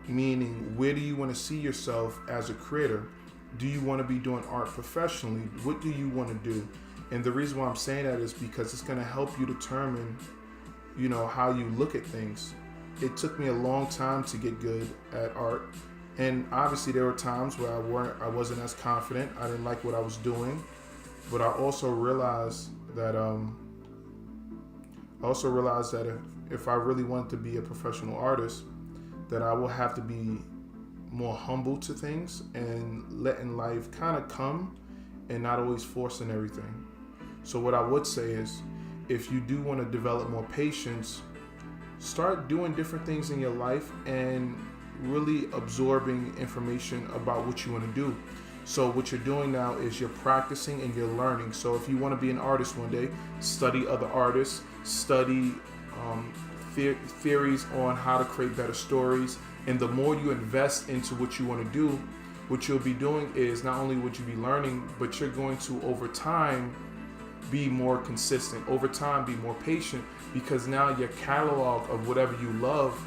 Meaning, where do you want to see yourself as a creator? Do you want to be doing art professionally? What do you want to do? And the reason why I'm saying that is because it's going to help you determine, how you look at things. It took me a long time to get good at art. And obviously there were times where I wasn't as confident. I didn't like what I was doing. But I also realized that if I really wanted to be a professional artist, that I will have to be more humble to things and letting life kind of come and not always forcing everything. So what I would say is, if you do want to develop more patience, start doing different things in your life and really absorbing information about what you want to do. So what you're doing now is you're practicing and you're learning. So if you want to be an artist one day, study other artists, study theories on how to create better stories. And the more you invest into what you want to do, what you'll be doing is not only would you be learning, but you're going to, over time, be more consistent, over time be more patient, because now your catalog of whatever you love,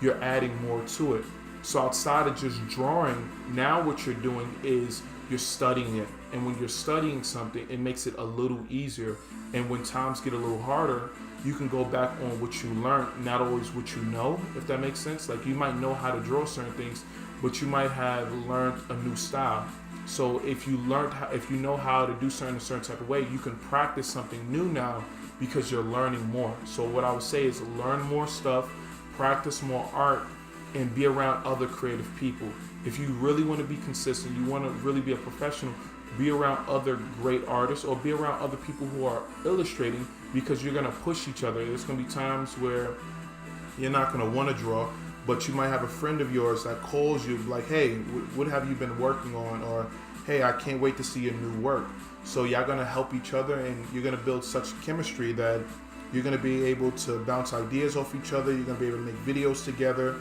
you're adding more to it. So outside of just drawing, now what you're doing is you're studying it. And when you're studying something, it makes it a little easier. And when times get a little harder, you can go back on what you learned, not always what you know, if that makes sense. Like, you might know how to draw certain things, but you might have learned a new style. So if you know how to do certain type of way, you can practice something new now because you're learning more. So what I would say is learn more stuff, practice more art, and be around other creative people. If you really want to be consistent, you want to really be a professional, be around other great artists or be around other people who are illustrating, because you're going to push each other. There's going to be times where you're not going to want to draw, but you might have a friend of yours that calls you like, hey, what have you been working on? Or, hey, I can't wait to see your new work. So y'all going to help each other, and you're going to build such chemistry that you're going to be able to bounce ideas off each other. You're going to be able to make videos together.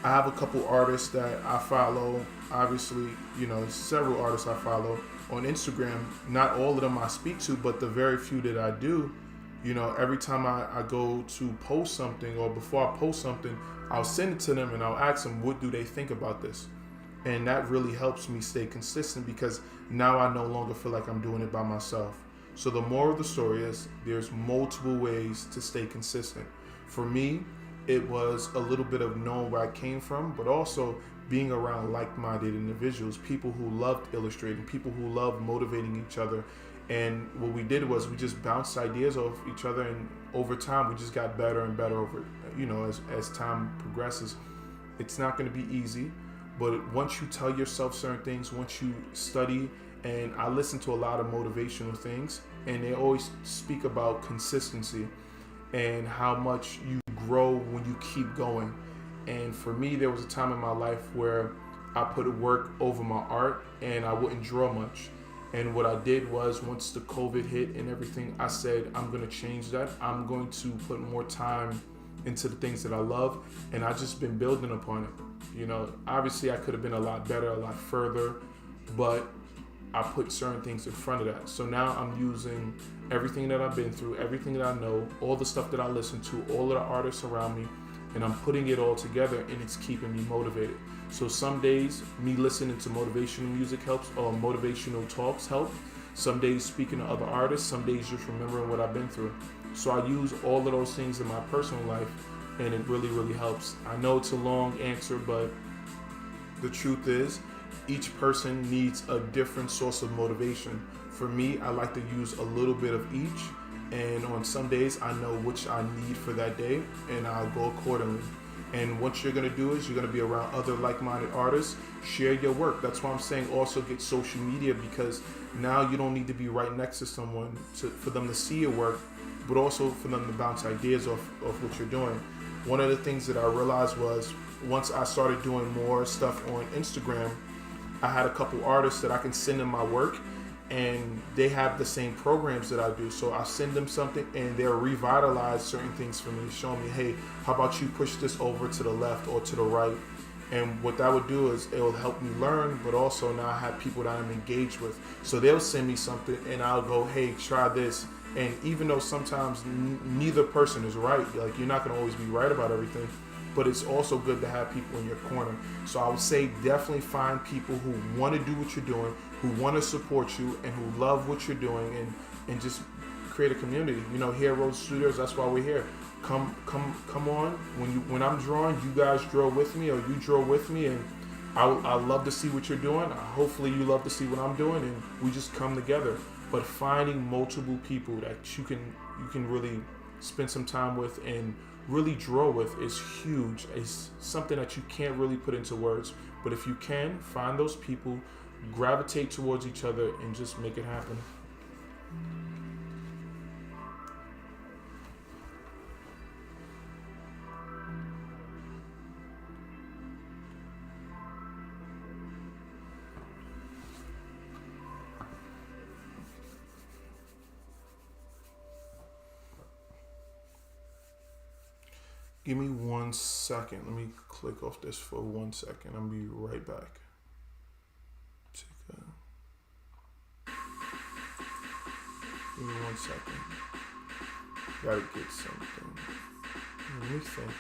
I have a couple artists that I follow. Obviously, several artists I follow on Instagram. Not all of them I speak to, but the very few that I do, every time I go to post something, or before I post something, I'll send it to them and I'll ask them, what do they think about this? And that really helps me stay consistent, because now I no longer feel like I'm doing it by myself. So the moral of the story is, there's multiple ways to stay consistent. For me, it was a little bit of knowing where I came from, but also being around like-minded individuals, people who loved illustrating, people who loved motivating each other. And what we did was we just bounced ideas off each other, and over time we just got better and better over, as time progresses. It's not going to be easy, but once you tell yourself certain things, once you study, and I listen to a lot of motivational things, and they always speak about consistency and how much you grow when you keep going. And for me, there was a time in my life where I put work over my art and I wouldn't draw much. And what I did was, once the COVID hit and everything, I said, I'm going to change that. I'm going to put more time into the things that I love. And I've just been building upon it. Obviously I could have been a lot better, a lot further, but I put certain things in front of that. So now I'm using everything that I've been through, everything that I know, all the stuff that I listen to, all of the artists around me, and I'm putting it all together, and it's keeping me motivated. So some days me listening to motivational music helps, or motivational talks help. Some days speaking to other artists, some days just remembering what I've been through. So I use all of those things in my personal life, and it really, really helps. I know it's a long answer, but the truth is, each person needs a different source of motivation. For me, I like to use a little bit of each, and on some days I know which I need for that day, and I'll go accordingly. And what you're gonna do is you're gonna be around other like-minded artists, share your work. That's why I'm saying also get social media, because now you don't need to be right next to someone for them to see your work, but also for them to bounce ideas off what you're doing. One of the things that I realized was once I started doing more stuff on Instagram, I had a couple artists that I can send them my work, and they have the same programs that I do. So I send them something and they'll revitalize certain things for me, showing me, hey, how about you push this over to the left or to the right? And what that would do is it will help me learn, but also now I have people that I'm engaged with. So they'll send me something and I'll go, hey, try this. And even though sometimes neither person is right, like you're not going to always be right about everything, but it's also good to have people in your corner. So I would say definitely find people who want to do what you're doing, who want to support you, and who love what you're doing, and just create a community. You know, here at Rosa Studios, that's why we're here. Come on. When I'm drawing, you guys draw with me, or you draw with me, and I love to see what you're doing. Hopefully, you love to see what I'm doing, and we just come together. But finding multiple people that you can really spend some time with and really draw with is huge. It's something that you can't really put into words. But if you can, find those people, gravitate towards each other, and just make it happen. Give me 1 second. Let me click off this for 1 second. I'll be right back. Give me 1 second. Gotta get something. Let me think.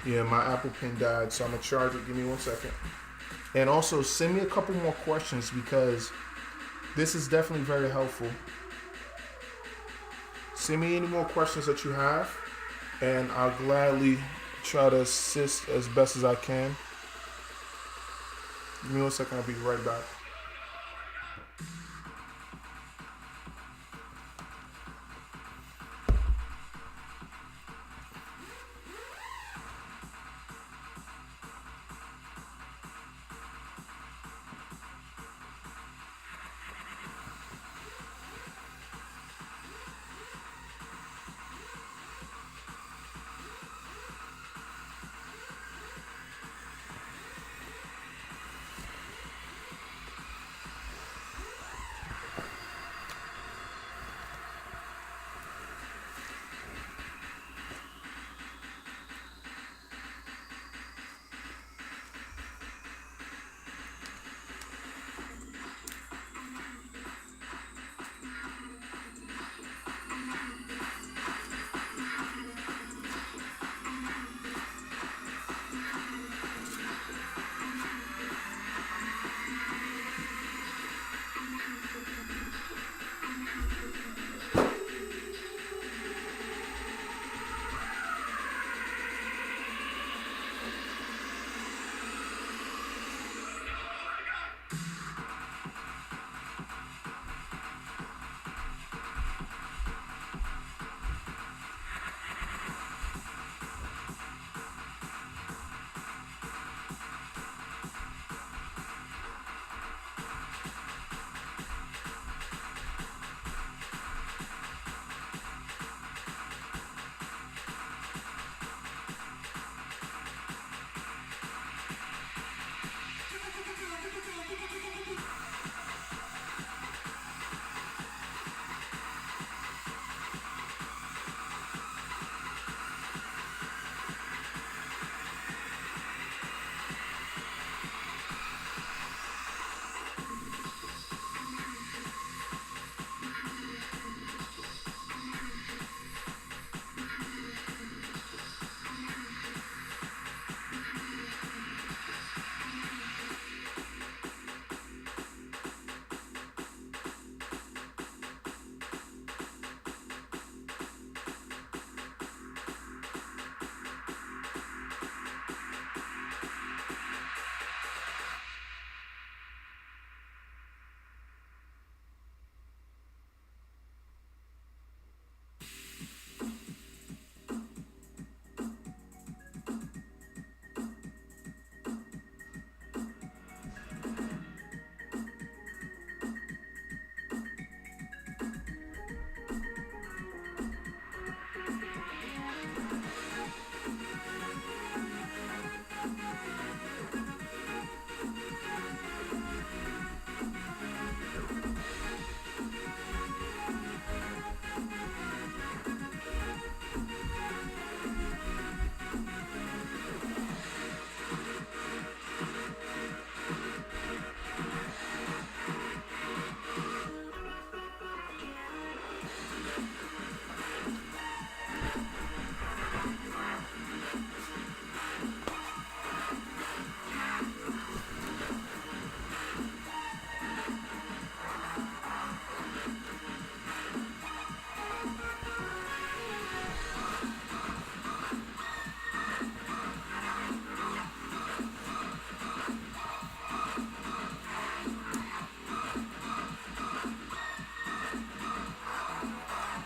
Yeah, my Apple Pen died, so I'm gonna charge it. Give me 1 second. And also send me a couple more questions, because this is definitely very helpful. Send me any more questions that you have, and I'll gladly try to assist as best as I can. Give me 1 second, I'll be right back.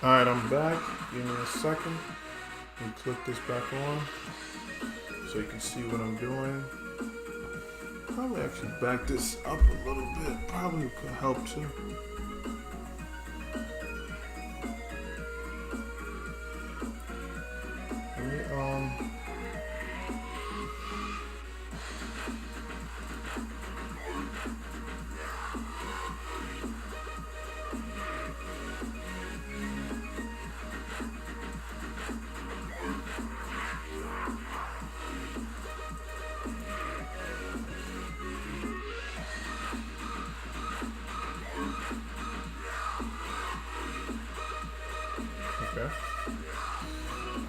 Alright, I'm back. Give me a second. And click this back on so you can see what I'm doing. Probably actually back this up a little bit. Probably could help too. Let me, okay.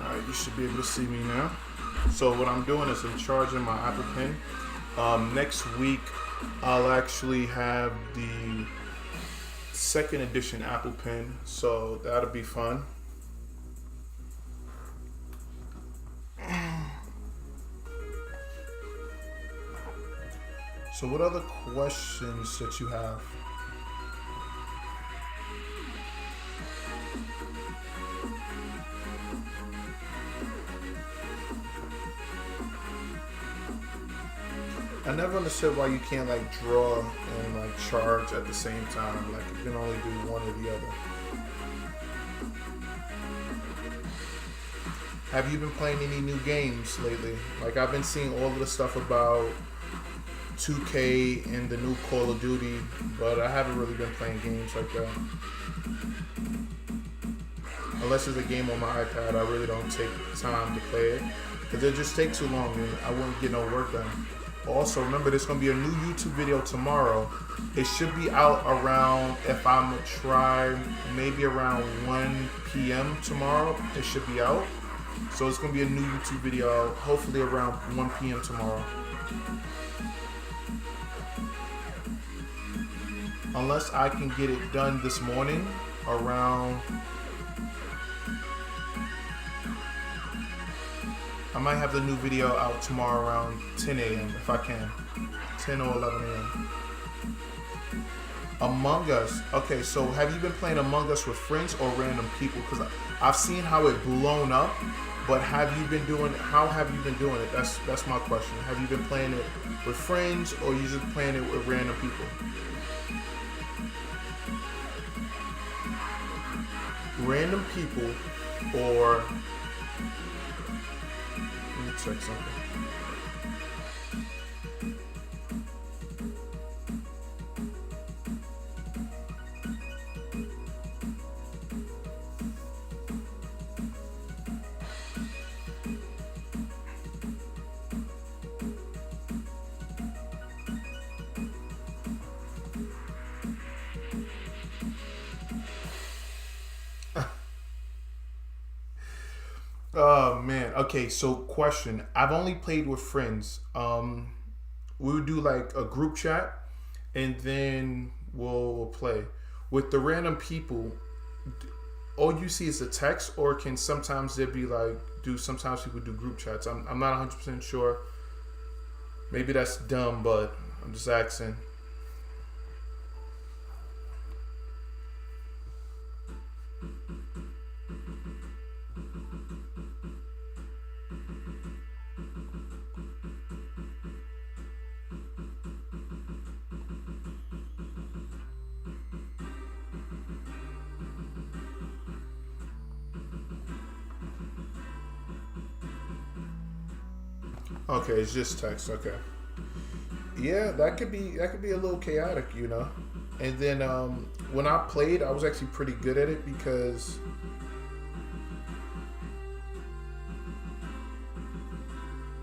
Alright, you should be able to see me now. So what I'm doing is I'm charging my Apple Pen. Next week, I'll actually have the second edition Apple Pen, so that'll be fun. So what other questions that you have? I never understood why you can't like draw and like charge at the same time. Like you can only do one or the other. Have you been playing any new games lately? Like I've been seeing all of the stuff about 2K and the new Call of Duty, but I haven't really been playing games like that. Unless it's a game on my iPad, I really don't take time to play it because it just takes too long and I wouldn't get no work done. Also, remember, there's going to be a new YouTube video tomorrow. It should be out around, if I'm going to try, maybe around 1 p.m. tomorrow. It should be out. So it's going to be a new YouTube video, hopefully around 1 p.m. tomorrow. Unless I can get it done this morning around... I might have the new video out tomorrow around 10 a.m. if I can. 10 or 11 a.m. Among Us. Okay, so have you been playing Among Us with friends or random people? Because I've seen how it blown up, but have you been doing? How have you been doing it? That's my question. Have you been playing it with friends or you just playing it with random people? Random people or... check something. Oh man. Okay, so question. I've only played with friends. We would do like a group chat and then we'll play. With the random people, all you see is the text or can sometimes there be like sometimes people do group chats. I'm not 100% sure. Maybe that's dumb, but I'm just asking. Okay, it's just text. Okay, yeah, that could be a little chaotic, you know. And then when I played, I was actually pretty good at it because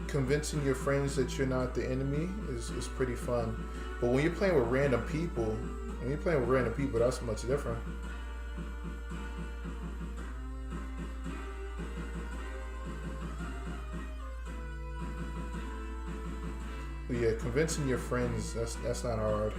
convincing your friends that you're not the enemy is pretty fun. But when you're playing with random people, that's much different. But yeah, convincing your friends, that's not hard.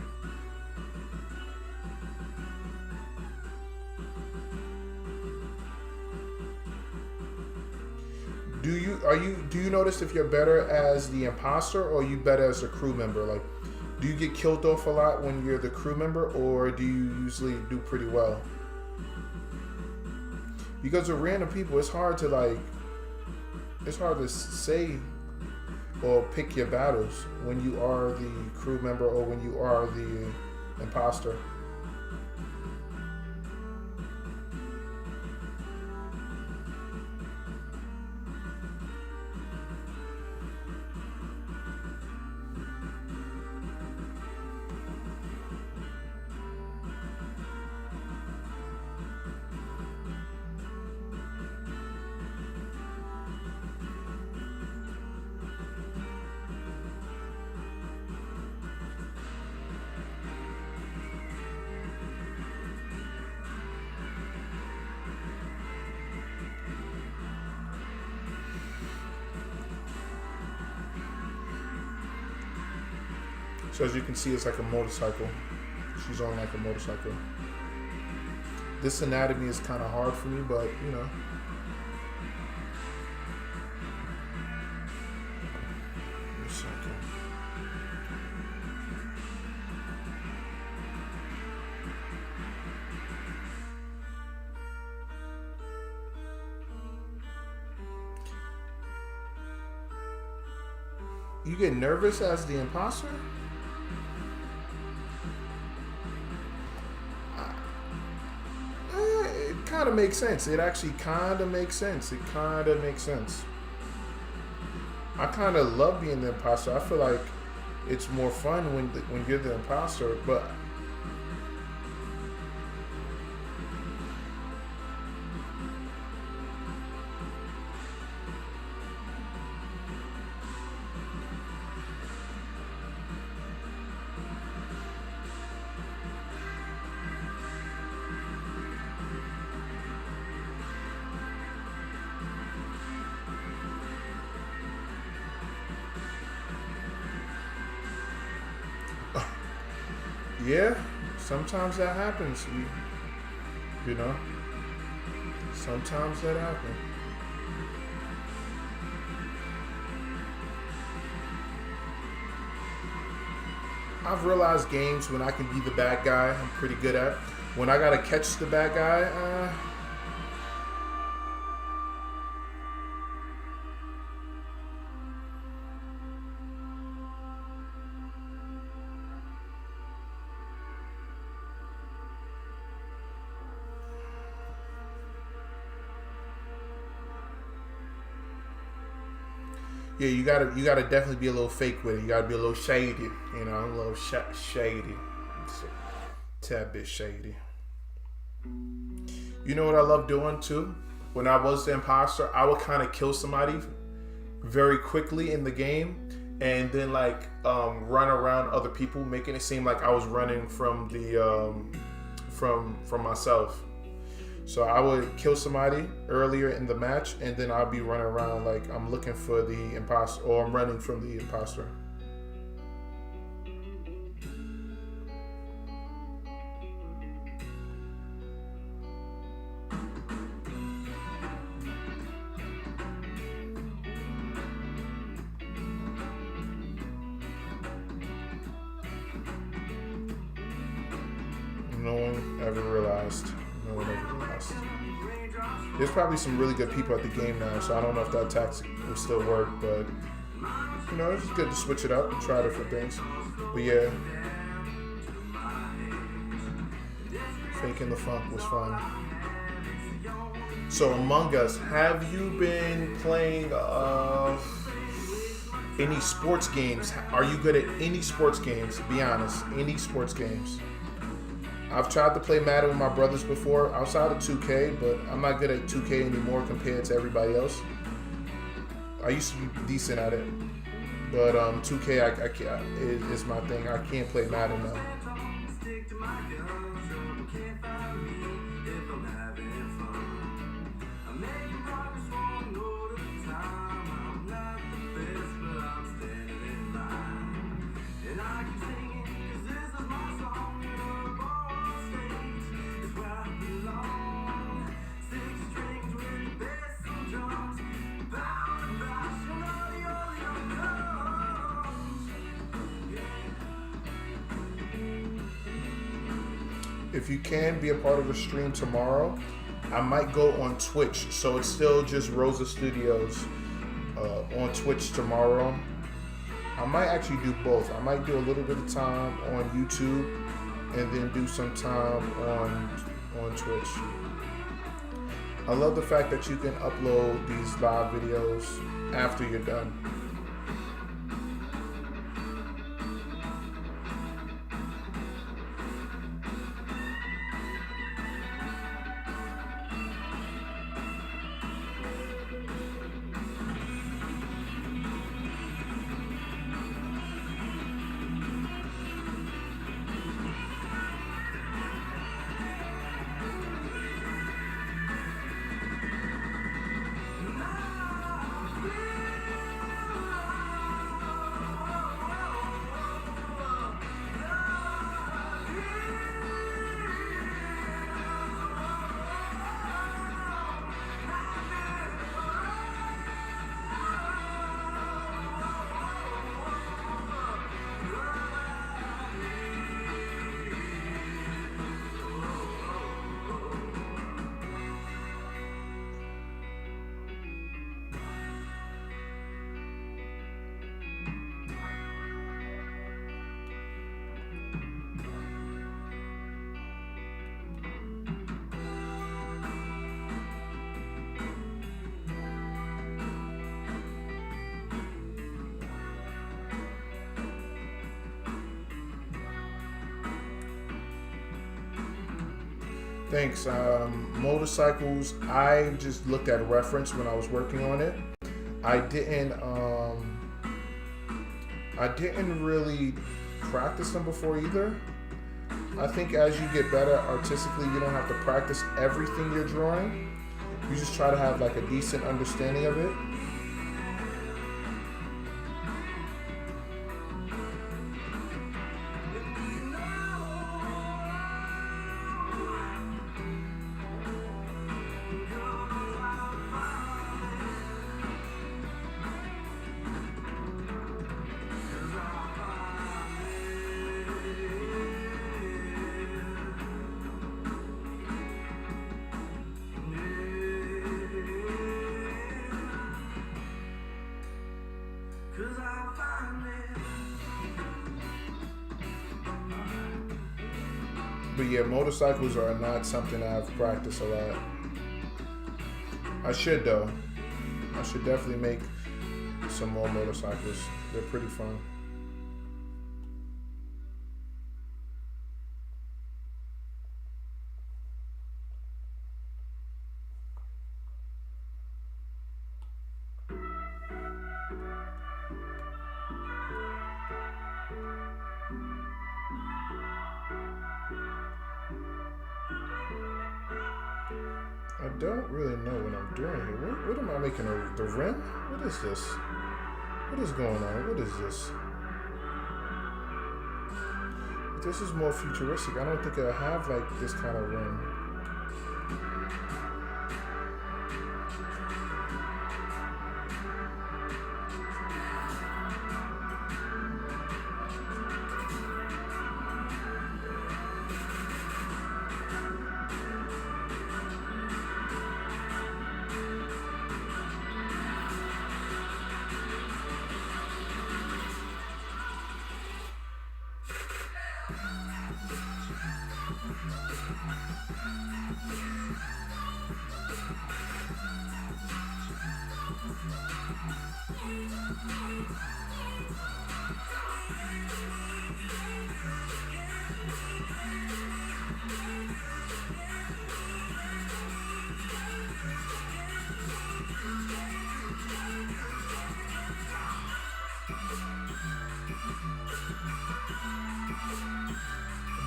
Do you notice if you're better as the imposter or are you better as a crew member? Like, do you get killed off a lot when you're the crew member or do you usually do pretty well? Because with random people, it's hard to say or pick your battles when you are the crew member or when you are the imposter. So as you can see, it's like a motorcycle. She's on like a motorcycle. This anatomy is kind of hard for me, but you know. Give me a second. You get nervous as the imposter? It kind of makes sense. It actually kind of makes sense. It kind of makes sense. I kind of love being the imposter. I feel like it's more fun when you're the imposter, but yeah, sometimes that happens. You know, sometimes that happens. I've realized games when I can be the bad guy, I'm pretty good at. When I gotta catch the bad guy, yeah, you gotta definitely be a little fake with it. You gotta be a little shady, you know, a little shady, tad bit shady. You know what I love doing too? When I was the imposter, I would kind of kill somebody very quickly in the game, and then like run around other people, making it seem like I was running from the from myself. So I would kill somebody earlier in the match, and then I'll be running around like I'm looking for the imposter, or I'm running from the imposter. No one ever realized. No one ever realized. There's probably some really good people at the game now, so I don't know if that tactic will still work, but you know, it's good to switch it up and try different things. But yeah, faking the funk was fun. So Among Us, have you been playing any sports games? Are you good at any sports games? Be honest, any sports games? I've tried to play Madden with my brothers before, outside of 2K, but I'm not good at 2K anymore compared to everybody else. I used to be decent at it, but 2K I can't, is my thing. I can't play Madden now. If you can be a part of the stream tomorrow, I might go on Twitch, so it's still just Rosa Studios on Twitch tomorrow. I might actually do both. I might do a little bit of time on YouTube and then do some time on Twitch. I love the fact that you can upload these live videos after you're done. Thanks. Motorcycles, I just looked at a reference when I was working on it. I didn't really practice them before either. I think as you get better artistically, you don't have to practice everything you're drawing. You just try to have like a decent understanding of it. But yeah, motorcycles are not something I've practiced a lot. I should though. I should definitely make some more motorcycles. They're pretty fun. I don't really know what I'm doing here. What am I making? The rim? What is this? What is going on? What is this? This is more futuristic. I don't think I have like this kind of rim.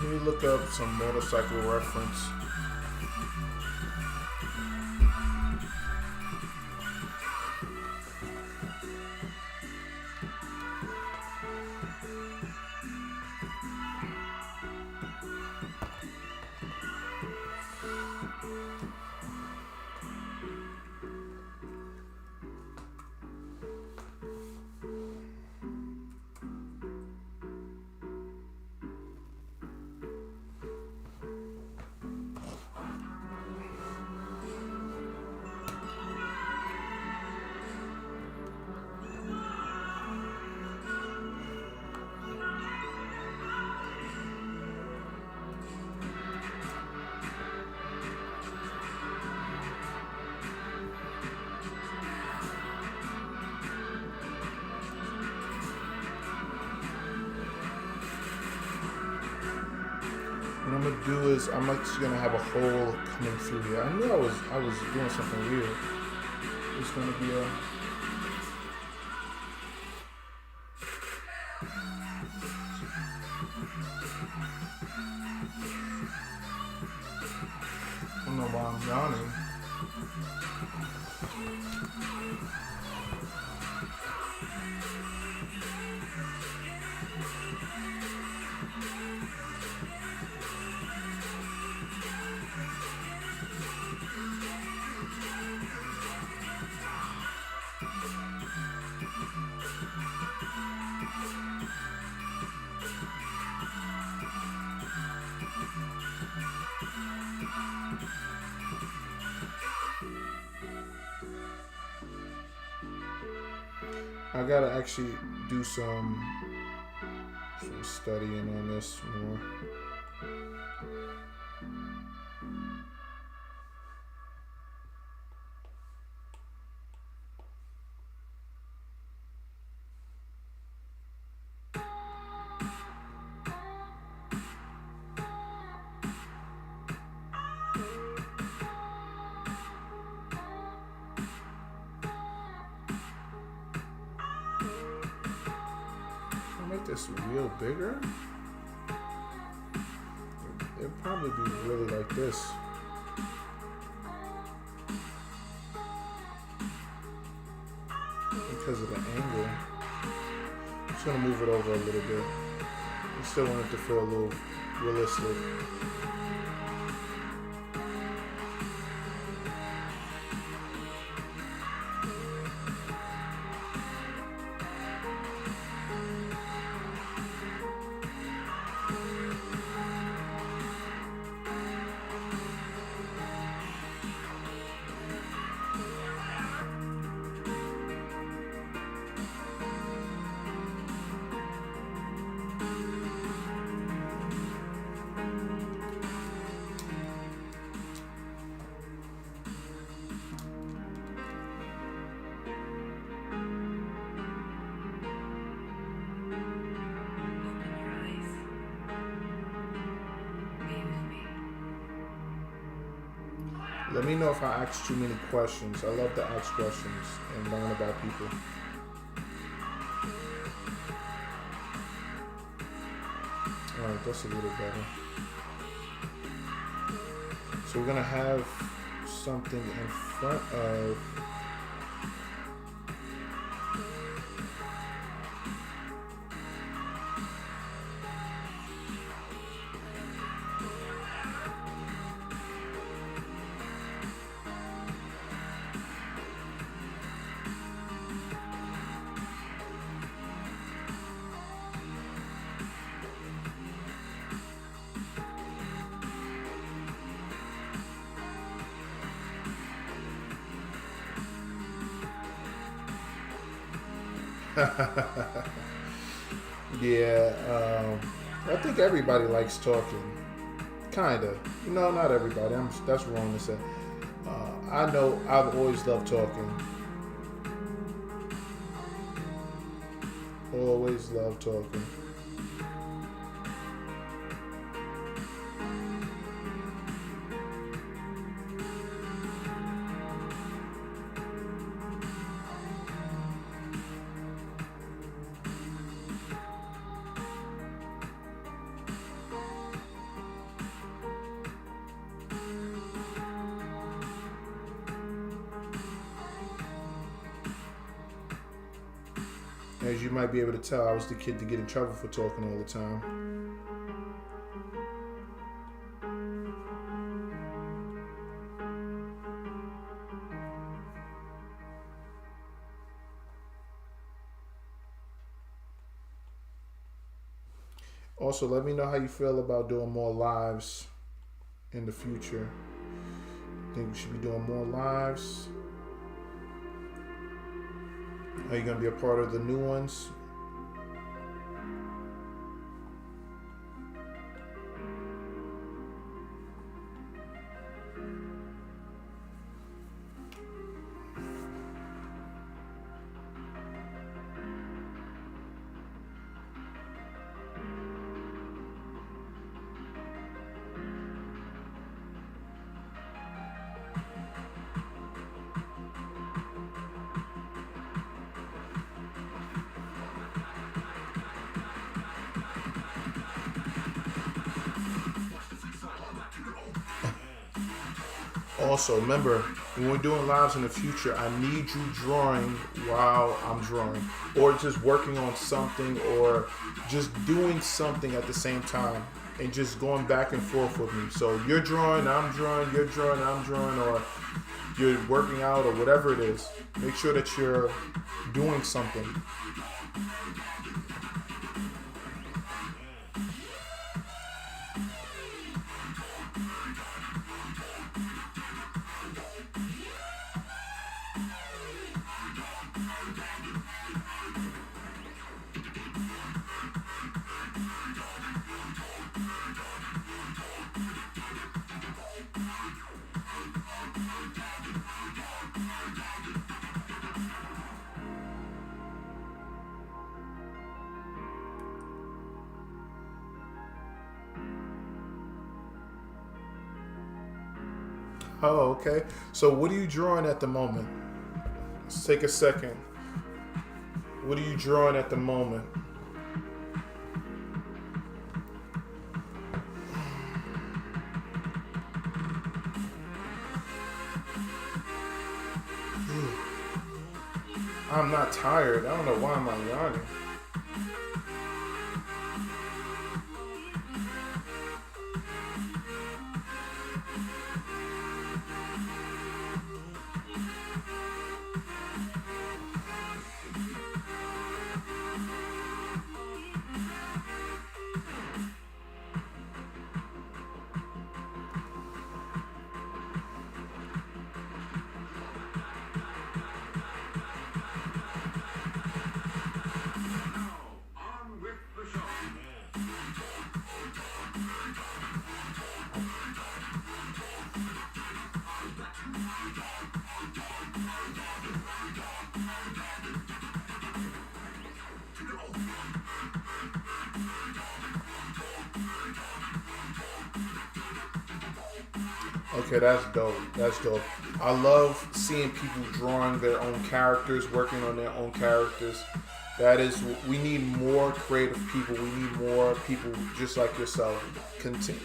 Let me look up some motorcycle reference. What I'm gonna do is I'm actually gonna have a hole coming through here. I knew I was doing something weird. It's gonna be a I don't know why I'm yawning. I gotta actually do some studying on this more. Make this real bigger. It'll probably be really like this. Because of the angle. Just gonna move it over a little bit. I still want it to feel a little realistic. Let me know if I ask too many questions. I love to ask questions and learn about people. Alright, that's a little better. So we're gonna have something in front of yeah, I think everybody likes talking. Kinda. No, not everybody. That's wrong to say. I know I've always loved talking. Always loved talking. As you might be able to tell, I was the kid to get in trouble for talking all the time. Also, let me know how you feel about doing more lives in the future. Think we should be doing more lives? Are you going to be a part of the new ones? Also, remember, when we're doing lives in the future, I need you drawing while I'm drawing, or just working on something, or just doing something at the same time, and just going back and forth with me. So you're drawing, I'm drawing, you're drawing, I'm drawing, or you're working out, or whatever it is. Make sure that you're doing something. Oh, okay. So what are you drawing at the moment? Let's take a second. What are you drawing at the moment? I'm not tired. I don't know why I'm yawning. Okay, that's dope. That's dope. I love seeing people drawing their own characters, working on their own characters. That is, we need more creative people. We need more people just like yourself. Continue.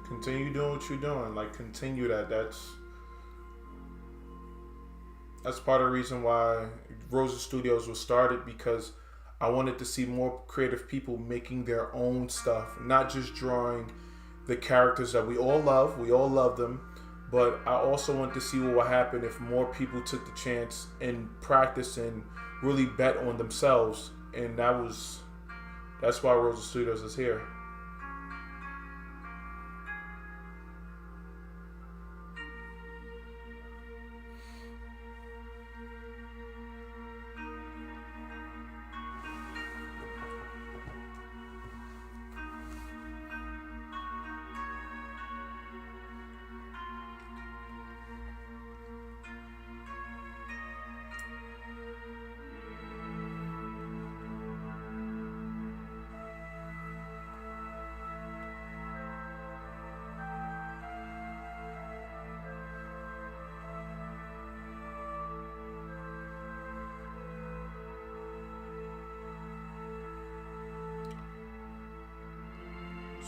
Continue doing what you're doing. Like, continue that. That's part of the reason why Rosa Studios was started, because I wanted to see more creative people making their own stuff, not just drawing the characters that we all love. We all love them, but I also want to see what would happen if more people took the chance and practice and really bet on themselves. And that's why Rosa Studios is here.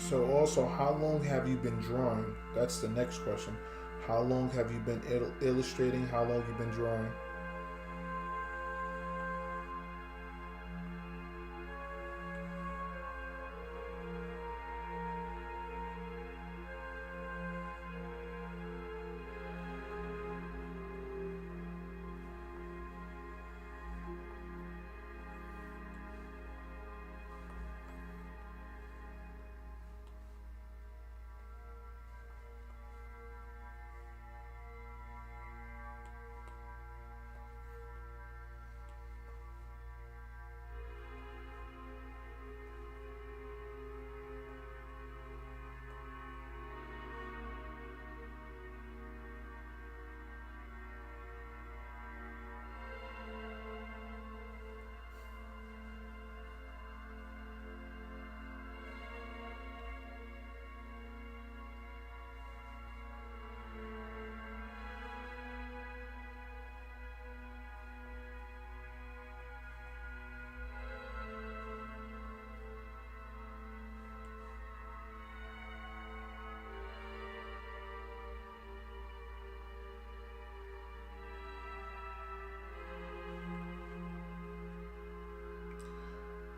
So also, how long have you been drawing? That's the next question. How long have you been illustrating? How long have you been drawing?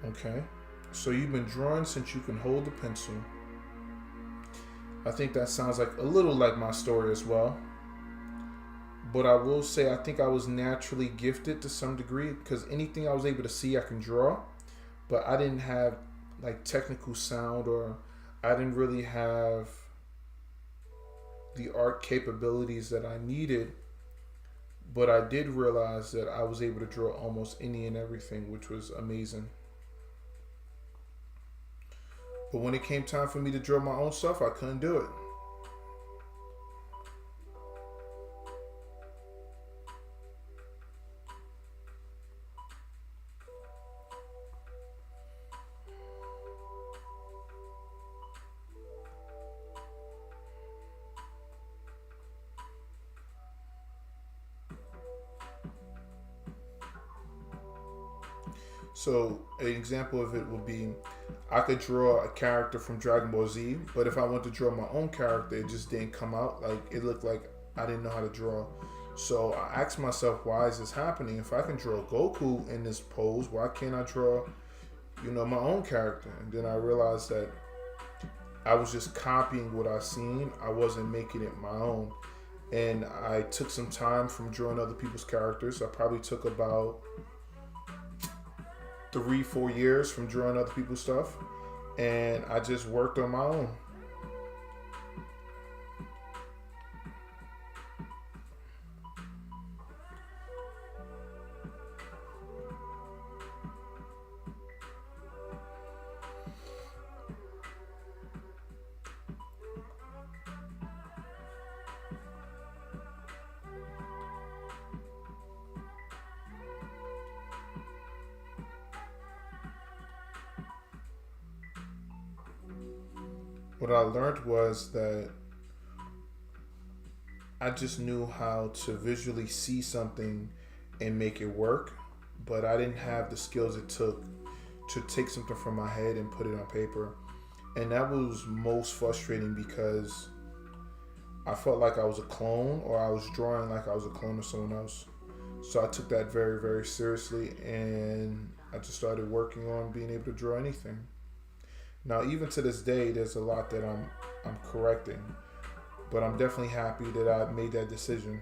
Okay. So you've been drawing since you can hold the pencil. I think that sounds like a little like my story as well. But I will say I think I was naturally gifted to some degree because anything I was able to see I can draw. But I didn't have like technical sound, or I didn't really have the art capabilities that I needed. But I did realize that I was able to draw almost any and everything, which was amazing. But when it came time for me to draw my own stuff, I couldn't do it. So an example of it would be I could draw a character from Dragon Ball Z, but if I went to draw my own character, it just didn't come out. Like it looked like I didn't know how to draw. So I asked myself, why is this happening? If I can draw Goku in this pose, why can't I draw, my own character? And then I realized that I was just copying what I seen. I wasn't making it my own. And I took some time from drawing other people's characters. I probably took about 3-4 years from drawing other people's stuff, and I just worked on my own. What I learned was that I just knew how to visually see something and make it work, but I didn't have the skills it took to take something from my head and put it on paper. And that was most frustrating because I felt like I was a clone, or I was drawing like I was a clone of someone else. So I took that very, very seriously, and I just started working on being able to draw anything. Now, even to this day, there's a lot that I'm correcting, but I'm definitely happy that I made that decision.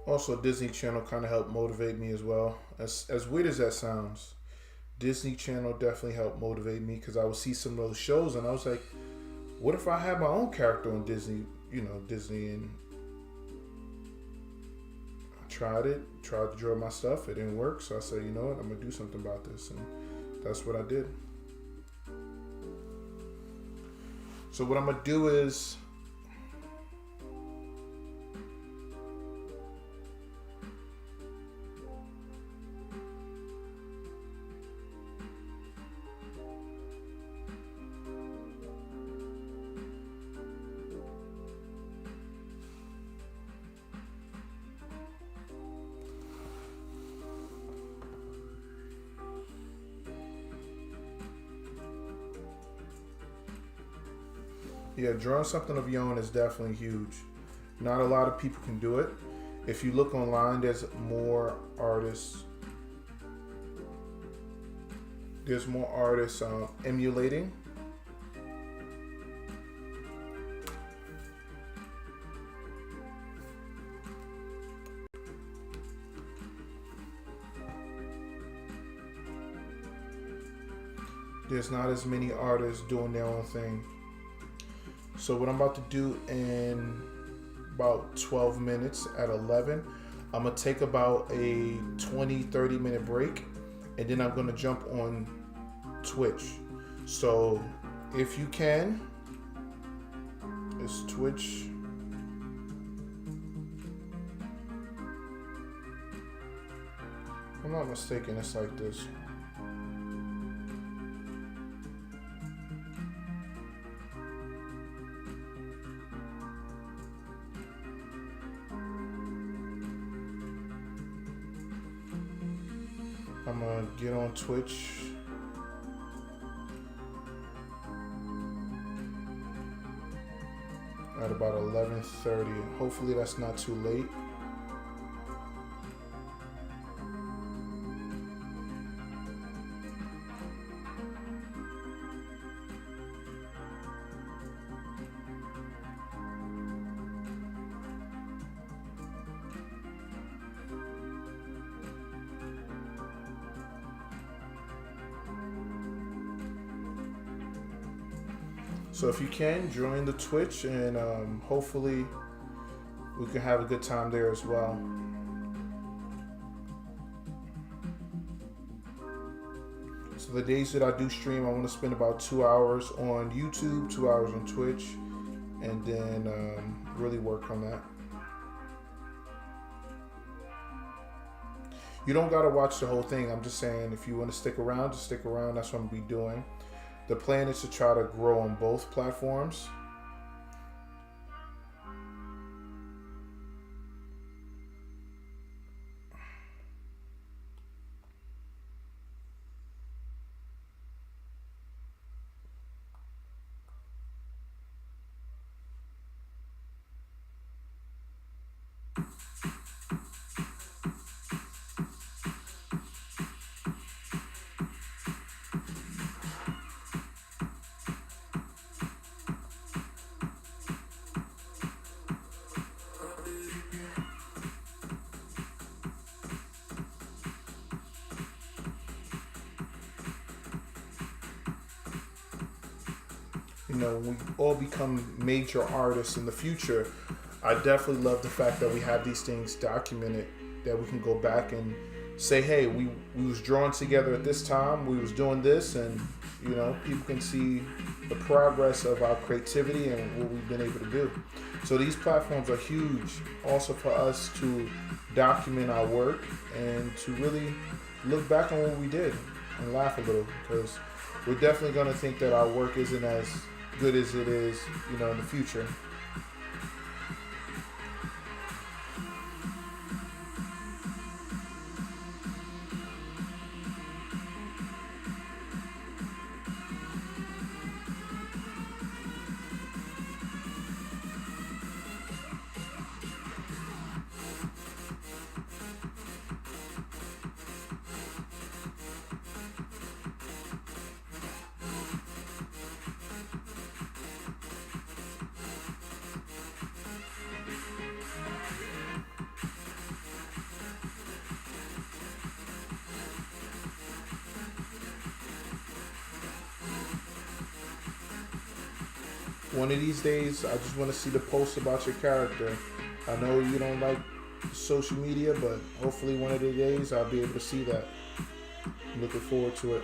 Also, Disney Channel kind of helped motivate me as well. As weird as that sounds, Disney Channel definitely helped motivate me because I would see some of those shows and I was like, what if I had my own character on Disney? Disney, and I tried to draw my stuff. It didn't work, so I said, you know what, I'm gonna do something about this, and that's what I did. So what I'm gonna do is yeah, drawing something of your own is definitely huge. Not a lot of people can do it. If you look online, there's more artists. Emulating. There's not as many artists doing their own thing. So what I'm about to do in about 12 minutes at 11, I'm going to take about a 20-30 minute break, and then I'm going to jump on Twitch. So if you can, it's Twitch. If I'm not mistaken, it's like this. I'm gonna get on Twitch. At about 11:30. Hopefully that's not too late. So if you can, join the Twitch, and hopefully we can have a good time there as well. So the days that I do stream, I want to spend about 2 hours on YouTube, 2 hours on Twitch, and then really work on that. You don't got to watch the whole thing. I'm just saying, if you want to stick around, just stick around. That's what I'm going to be doing. The plan is to try to grow on both platforms. You know, when we all become major artists in the future, I definitely love the fact that we have these things documented, that we can go back and say, hey, we was drawn together at this time, we was doing this, and you know, people can see the progress of our creativity and what we've been able to do. So these platforms are huge also for us to document our work and to really look back on what we did and laugh a little, because we're definitely going to think that our work isn't as good as it is, you know, in the future. One of these days, I just want to see the post about your character. I know you don't like social media, but hopefully one of the days I'll be able to see that. I'm looking forward to it.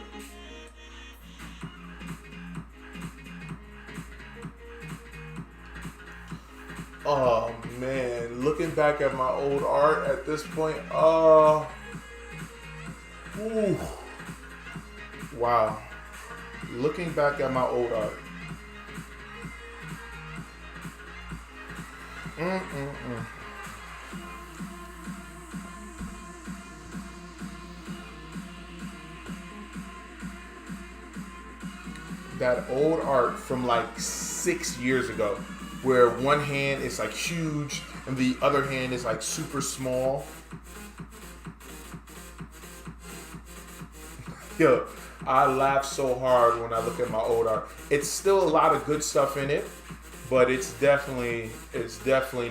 Oh man, looking back at my old art at this point, ooh, wow. Looking back at my old art. That old art from like 6 years ago, where one hand is like huge and the other hand is like super small. Yo, I laugh so hard when I look at my old art. It's still a lot of good stuff in it, but it's definitely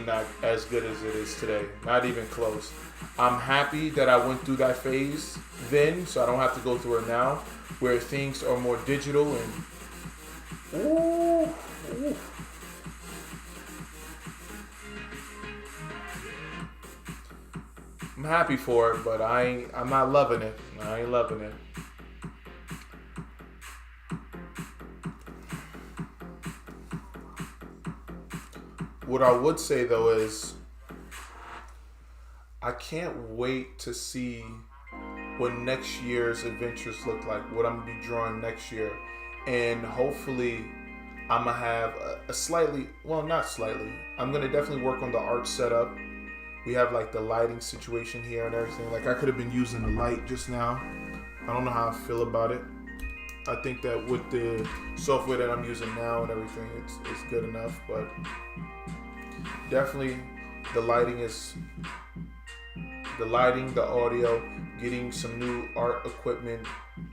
not as good as it is today. Not even close. I'm happy that I went through that phase then, so I don't have to go through it now. where things are more digital and ooh. I'm happy for it, but I'm not loving it. I ain't loving it. What I would say though is I can't wait to see what next year's adventures look like, what I'm gonna be drawing next year. And hopefully I'm gonna have a slightly, well, not slightly, I'm gonna definitely work on the art setup. We have like the lighting situation here and everything. Like I could have been using the light just now. I don't know how I feel about it. I think that with the software that I'm using now and everything, it's good enough. But definitely the lighting, the audio, getting some new art equipment,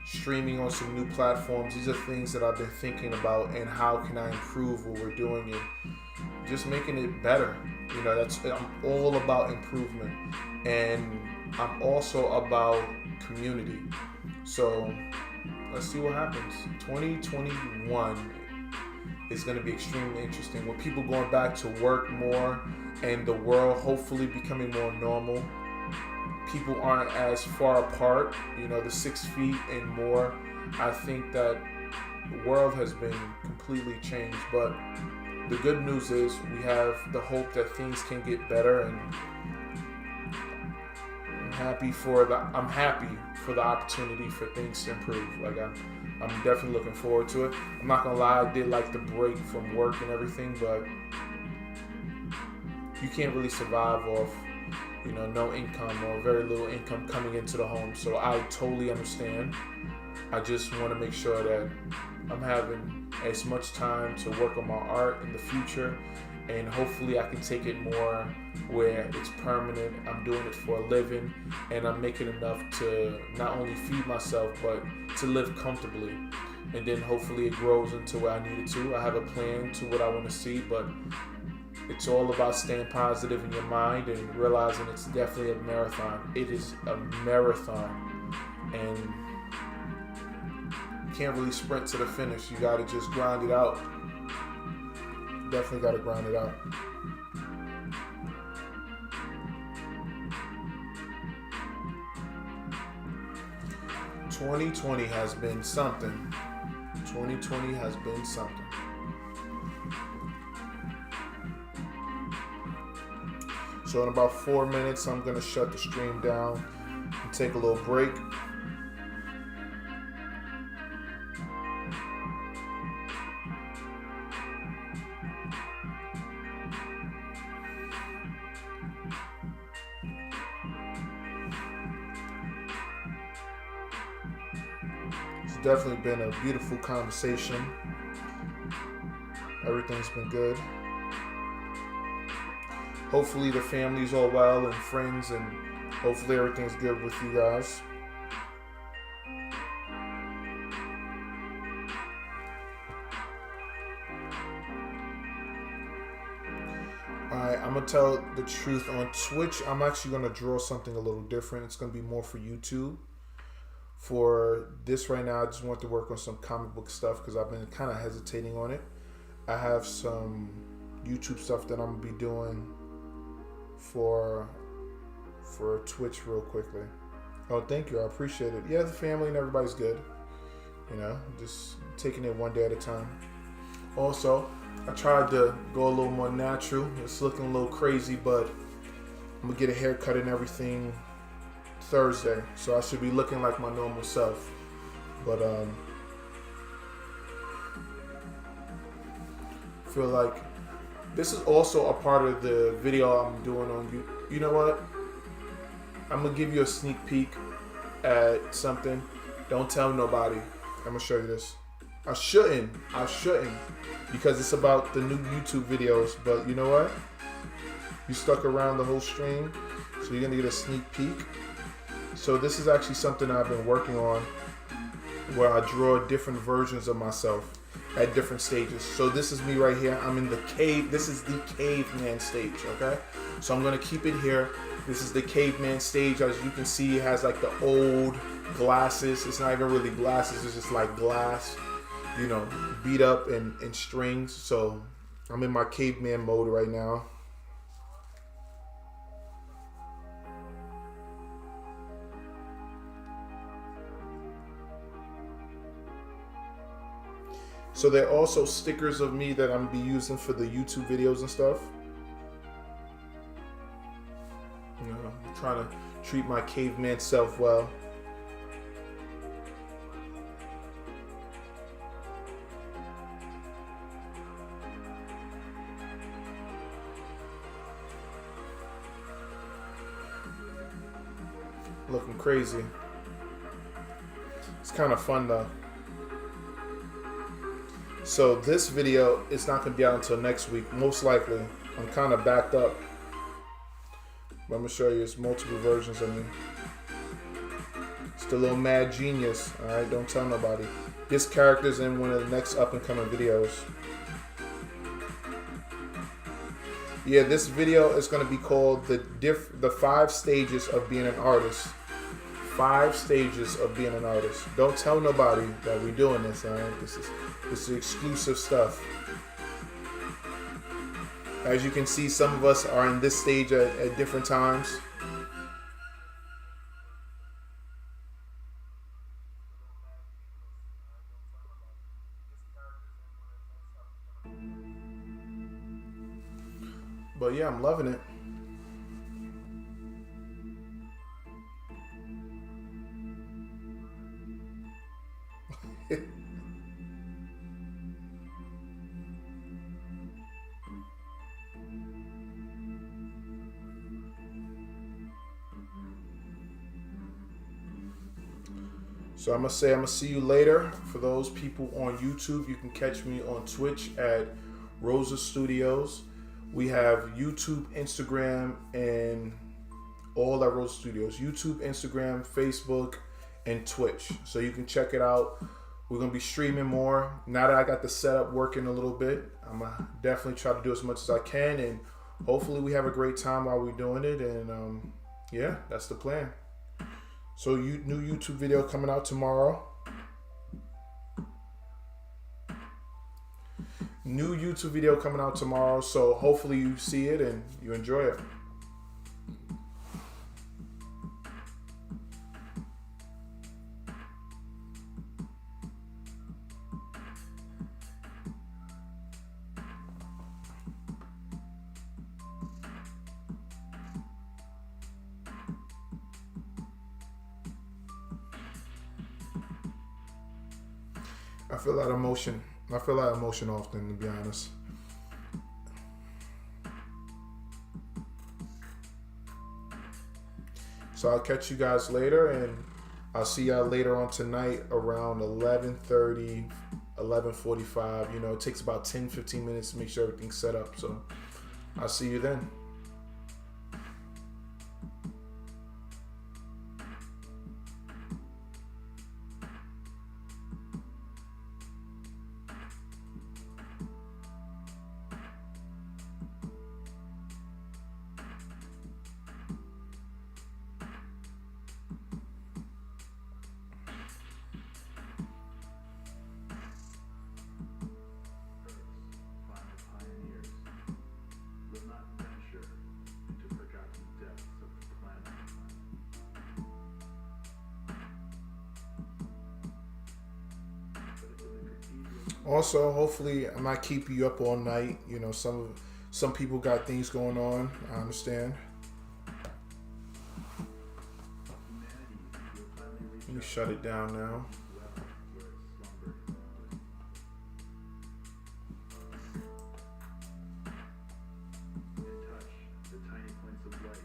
streaming on some new platforms. These are things that I've been thinking about, and how can I improve what we're doing and just making it better. You know, I'm all about improvement, and I'm also about community. So let's see what happens. 2021 is going to be extremely interesting, with people going back to work more and the world hopefully becoming more normal. People aren't as far apart, you know, the 6 feet and more. I think that the world has been completely changed, but the good news is we have the hope that things can get better, and I'm happy for the opportunity for things to improve. Like I'm definitely looking forward to it. I'm not gonna lie, I did like the break from work and everything, but you can't really survive off, you know, no income or very little income coming into the home. So I totally understand. I just want to make sure that I'm having as much time to work on my art in the future, and hopefully I can take it more where it's permanent. I'm doing it for a living, and I'm making enough to not only feed myself but to live comfortably. And then hopefully it grows into where I need it to. I have a plan to what I want to see, but it's all about staying positive in your mind and realizing it's definitely a marathon. It is a marathon, and you can't really sprint to the finish. You got to just grind it out. Definitely got to grind it out. "2020 has been something. 2020 has been something." So in about 4 minutes, I'm going to shut the stream down and take a little break. It's definitely been a beautiful conversation. Everything's been good. Hopefully the family's all well and friends, and hopefully everything's good with you guys. Alright, I'm going to tell the truth. On Twitch, I'm actually going to draw something a little different. It's going to be more for YouTube. For this right now, I just want to work on some comic book stuff because I've been kind of hesitating on it. I have some YouTube stuff that I'm going to be doing for Twitch real quickly. Oh, thank you. I appreciate it. Yeah, the family and everybody's good. You know, just taking it one day at a time. Also, I tried to go a little more natural. It's looking a little crazy, but I'm going to get a haircut and everything Thursday. So I should be looking like my normal self. But feel like this is also a part of the video I'm doing on you. You know what? I'm going to give you a sneak peek at something. Don't tell nobody. I'm going to show you this. I shouldn't. Because it's about the new YouTube videos. But you know what? You stuck around the whole stream. So you're going to get a sneak peek. So this is actually something I've been working on, where I draw different versions of myself at different stages. So this is me right here. I'm in the cave. This is the caveman stage, okay? So I'm going to keep it here. This is the caveman stage. As you can see, it has like the old glasses. It's not even really glasses. It's just like glass, you know, beat up in strings. So I'm in my caveman mode right now. So there are also stickers of me that I'm gonna be using for the YouTube videos and stuff. You know, I'm trying to treat my caveman self well. Looking crazy. It's kind of fun though. So this video is not going to be out until next week, most likely. I'm kind of backed up. But I'm going to show you there's multiple versions of me. It's the little mad genius, alright? Don't tell nobody. This character's in one of the next up and coming videos. Yeah, this video is going to be called the 5 stages of being an artist. 5 stages of being an artist. Don't tell nobody that we're doing this, alright? This is exclusive stuff. As you can see, some of us are in this stage at different times. But yeah, I'm loving it. So I'm going to say I'm going to see you later. For those people on YouTube, you can catch me on Twitch at Rosa Studios. We have YouTube, Instagram, and all at Rosa Studios. YouTube, Instagram, Facebook, and Twitch. So you can check it out. We're going to be streaming more. Now that I got the setup working a little bit, I'm going to definitely try to do as much as I can. And hopefully we have a great time while we're doing it. And yeah, that's the plan. So new YouTube video coming out tomorrow. New YouTube video coming out tomorrow. So hopefully you see it and you enjoy it. I feel that emotion. I feel that emotion often, to be honest. So I'll catch you guys later, and I'll see y'all later on tonight around 11:30, 11:45. You know, it takes about 10-15 minutes to make sure everything's set up. So I'll see you then. Also, hopefully, I'm not keeping you up all night. You know, some people got things going on. I understand. Let me shut it down now. And touch the tiny points of light